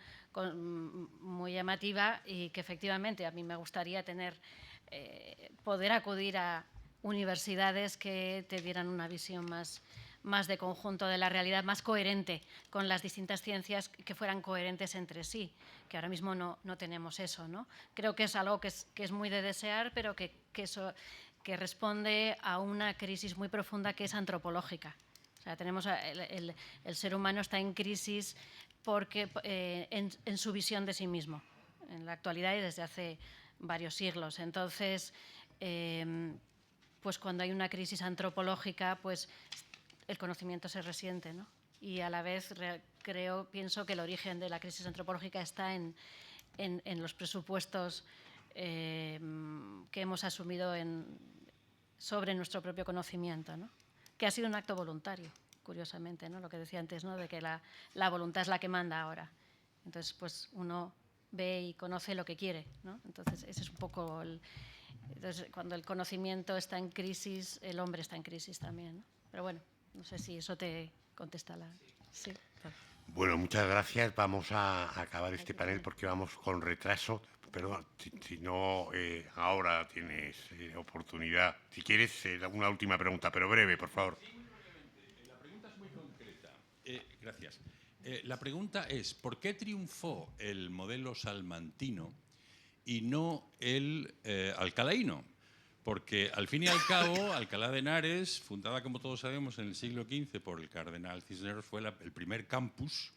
muy llamativa y que efectivamente a mí me gustaría poder acudir a universidades que te dieran una visión más de conjunto de la realidad, más coherente con las distintas ciencias, que fueran coherentes entre sí, que ahora mismo no tenemos eso, ¿no? Creo que es algo que es muy de desear, pero que responde a una crisis muy profunda que es antropológica. O sea, el ser humano está en crisis porque en su visión de sí mismo, en la actualidad y desde hace varios siglos. Entonces, pues cuando hay una crisis antropológica, pues el conocimiento se resiente, ¿no? Y a la vez pienso que el origen de la crisis antropológica está en los presupuestos que hemos asumido sobre nuestro propio conocimiento, ¿no? Que ha sido un acto voluntario, curiosamente, ¿no? Lo que decía antes, ¿no?, de que la voluntad es la que manda ahora. Entonces, pues uno ve y conoce lo que quiere, ¿no? Entonces, ese es un poco entonces, cuando el conocimiento está en crisis, el hombre está en crisis también, ¿no? Pero bueno, no sé si eso te contesta Sí. Bueno, muchas gracias. Vamos a acabar este panel porque vamos con retraso. Perdón, si no, ahora tienes oportunidad. Si quieres, una última pregunta, pero breve, por favor. Sí, muy brevemente. La pregunta es muy concreta. Gracias. La pregunta es, ¿por qué triunfó el modelo salmantino y no el alcalaíno? Porque, al fin y al cabo, Alcalá de Henares, fundada, como todos sabemos, en el siglo XV por el cardenal Cisneros, fue el primer campus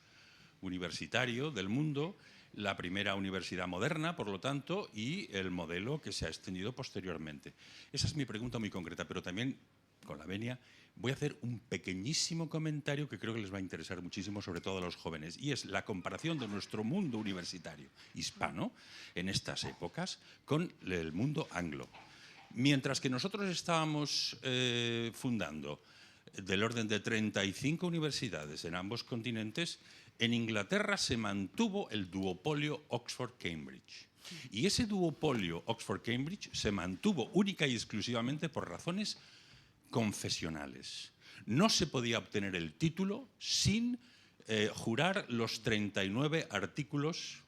universitario del mundo, la primera universidad moderna, por lo tanto, y el modelo que se ha extendido posteriormente. Esa es mi pregunta muy concreta, pero también, con la venia, voy a hacer un pequeñísimo comentario que creo que les va a interesar muchísimo, sobre todo a los jóvenes, y es la comparación de nuestro mundo universitario hispano en estas épocas con el mundo anglo. Mientras que nosotros estábamos fundando del orden de 35 universidades en ambos continentes, en Inglaterra se mantuvo el duopolio Oxford-Cambridge. Y ese duopolio Oxford-Cambridge se mantuvo única y exclusivamente por razones confesionales. No se podía obtener el título sin jurar los 39 artículos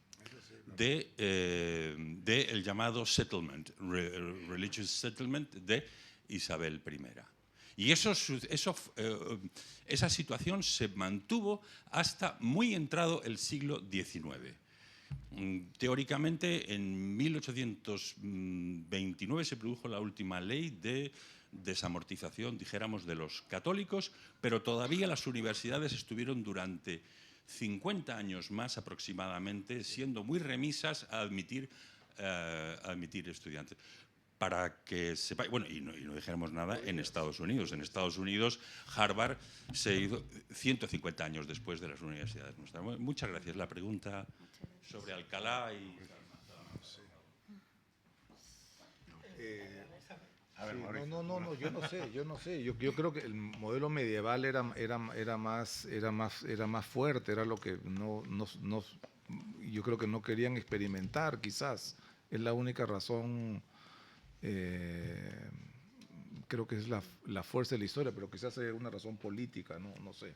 del llamado settlement, religious settlement de Isabel I. Y esa situación se mantuvo hasta muy entrado el siglo XIX. Teóricamente, en 1829 se produjo la última ley de desamortización, dijéramos, de los católicos, pero todavía las universidades estuvieron durante 50 años más aproximadamente, siendo muy remisas a admitir estudiantes. Para que sepáis, bueno, y no dijéramos nada en Estados Unidos. En Estados Unidos, Harvard se ha ido 150 años después de las universidades nuestras. Muchas gracias. La pregunta sobre Alcalá y... No, yo no sé. Yo creo que el modelo medieval era más fuerte, era lo que yo creo que no querían experimentar, quizás. Es la única razón, creo que es la fuerza de la historia, pero quizás sea una razón política, no sé.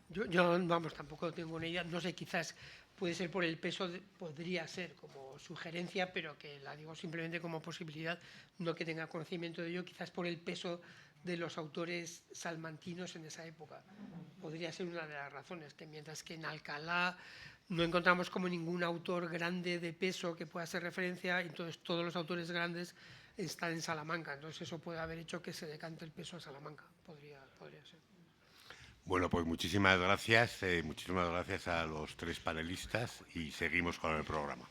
Yo, vamos, tampoco tengo una idea, no sé, quizás puede ser por el peso, podría ser como sugerencia, pero que la digo simplemente como posibilidad, no que tenga conocimiento de ello, quizás por el peso de los autores salmantinos en esa época. Podría ser una de las razones, que mientras que en Alcalá no encontramos como ningún autor grande de peso que pueda hacer referencia, entonces todos los autores grandes están en Salamanca, entonces eso puede haber hecho que se decante el peso a Salamanca, podría ser. Bueno, pues muchísimas gracias a los tres panelistas y seguimos con el programa.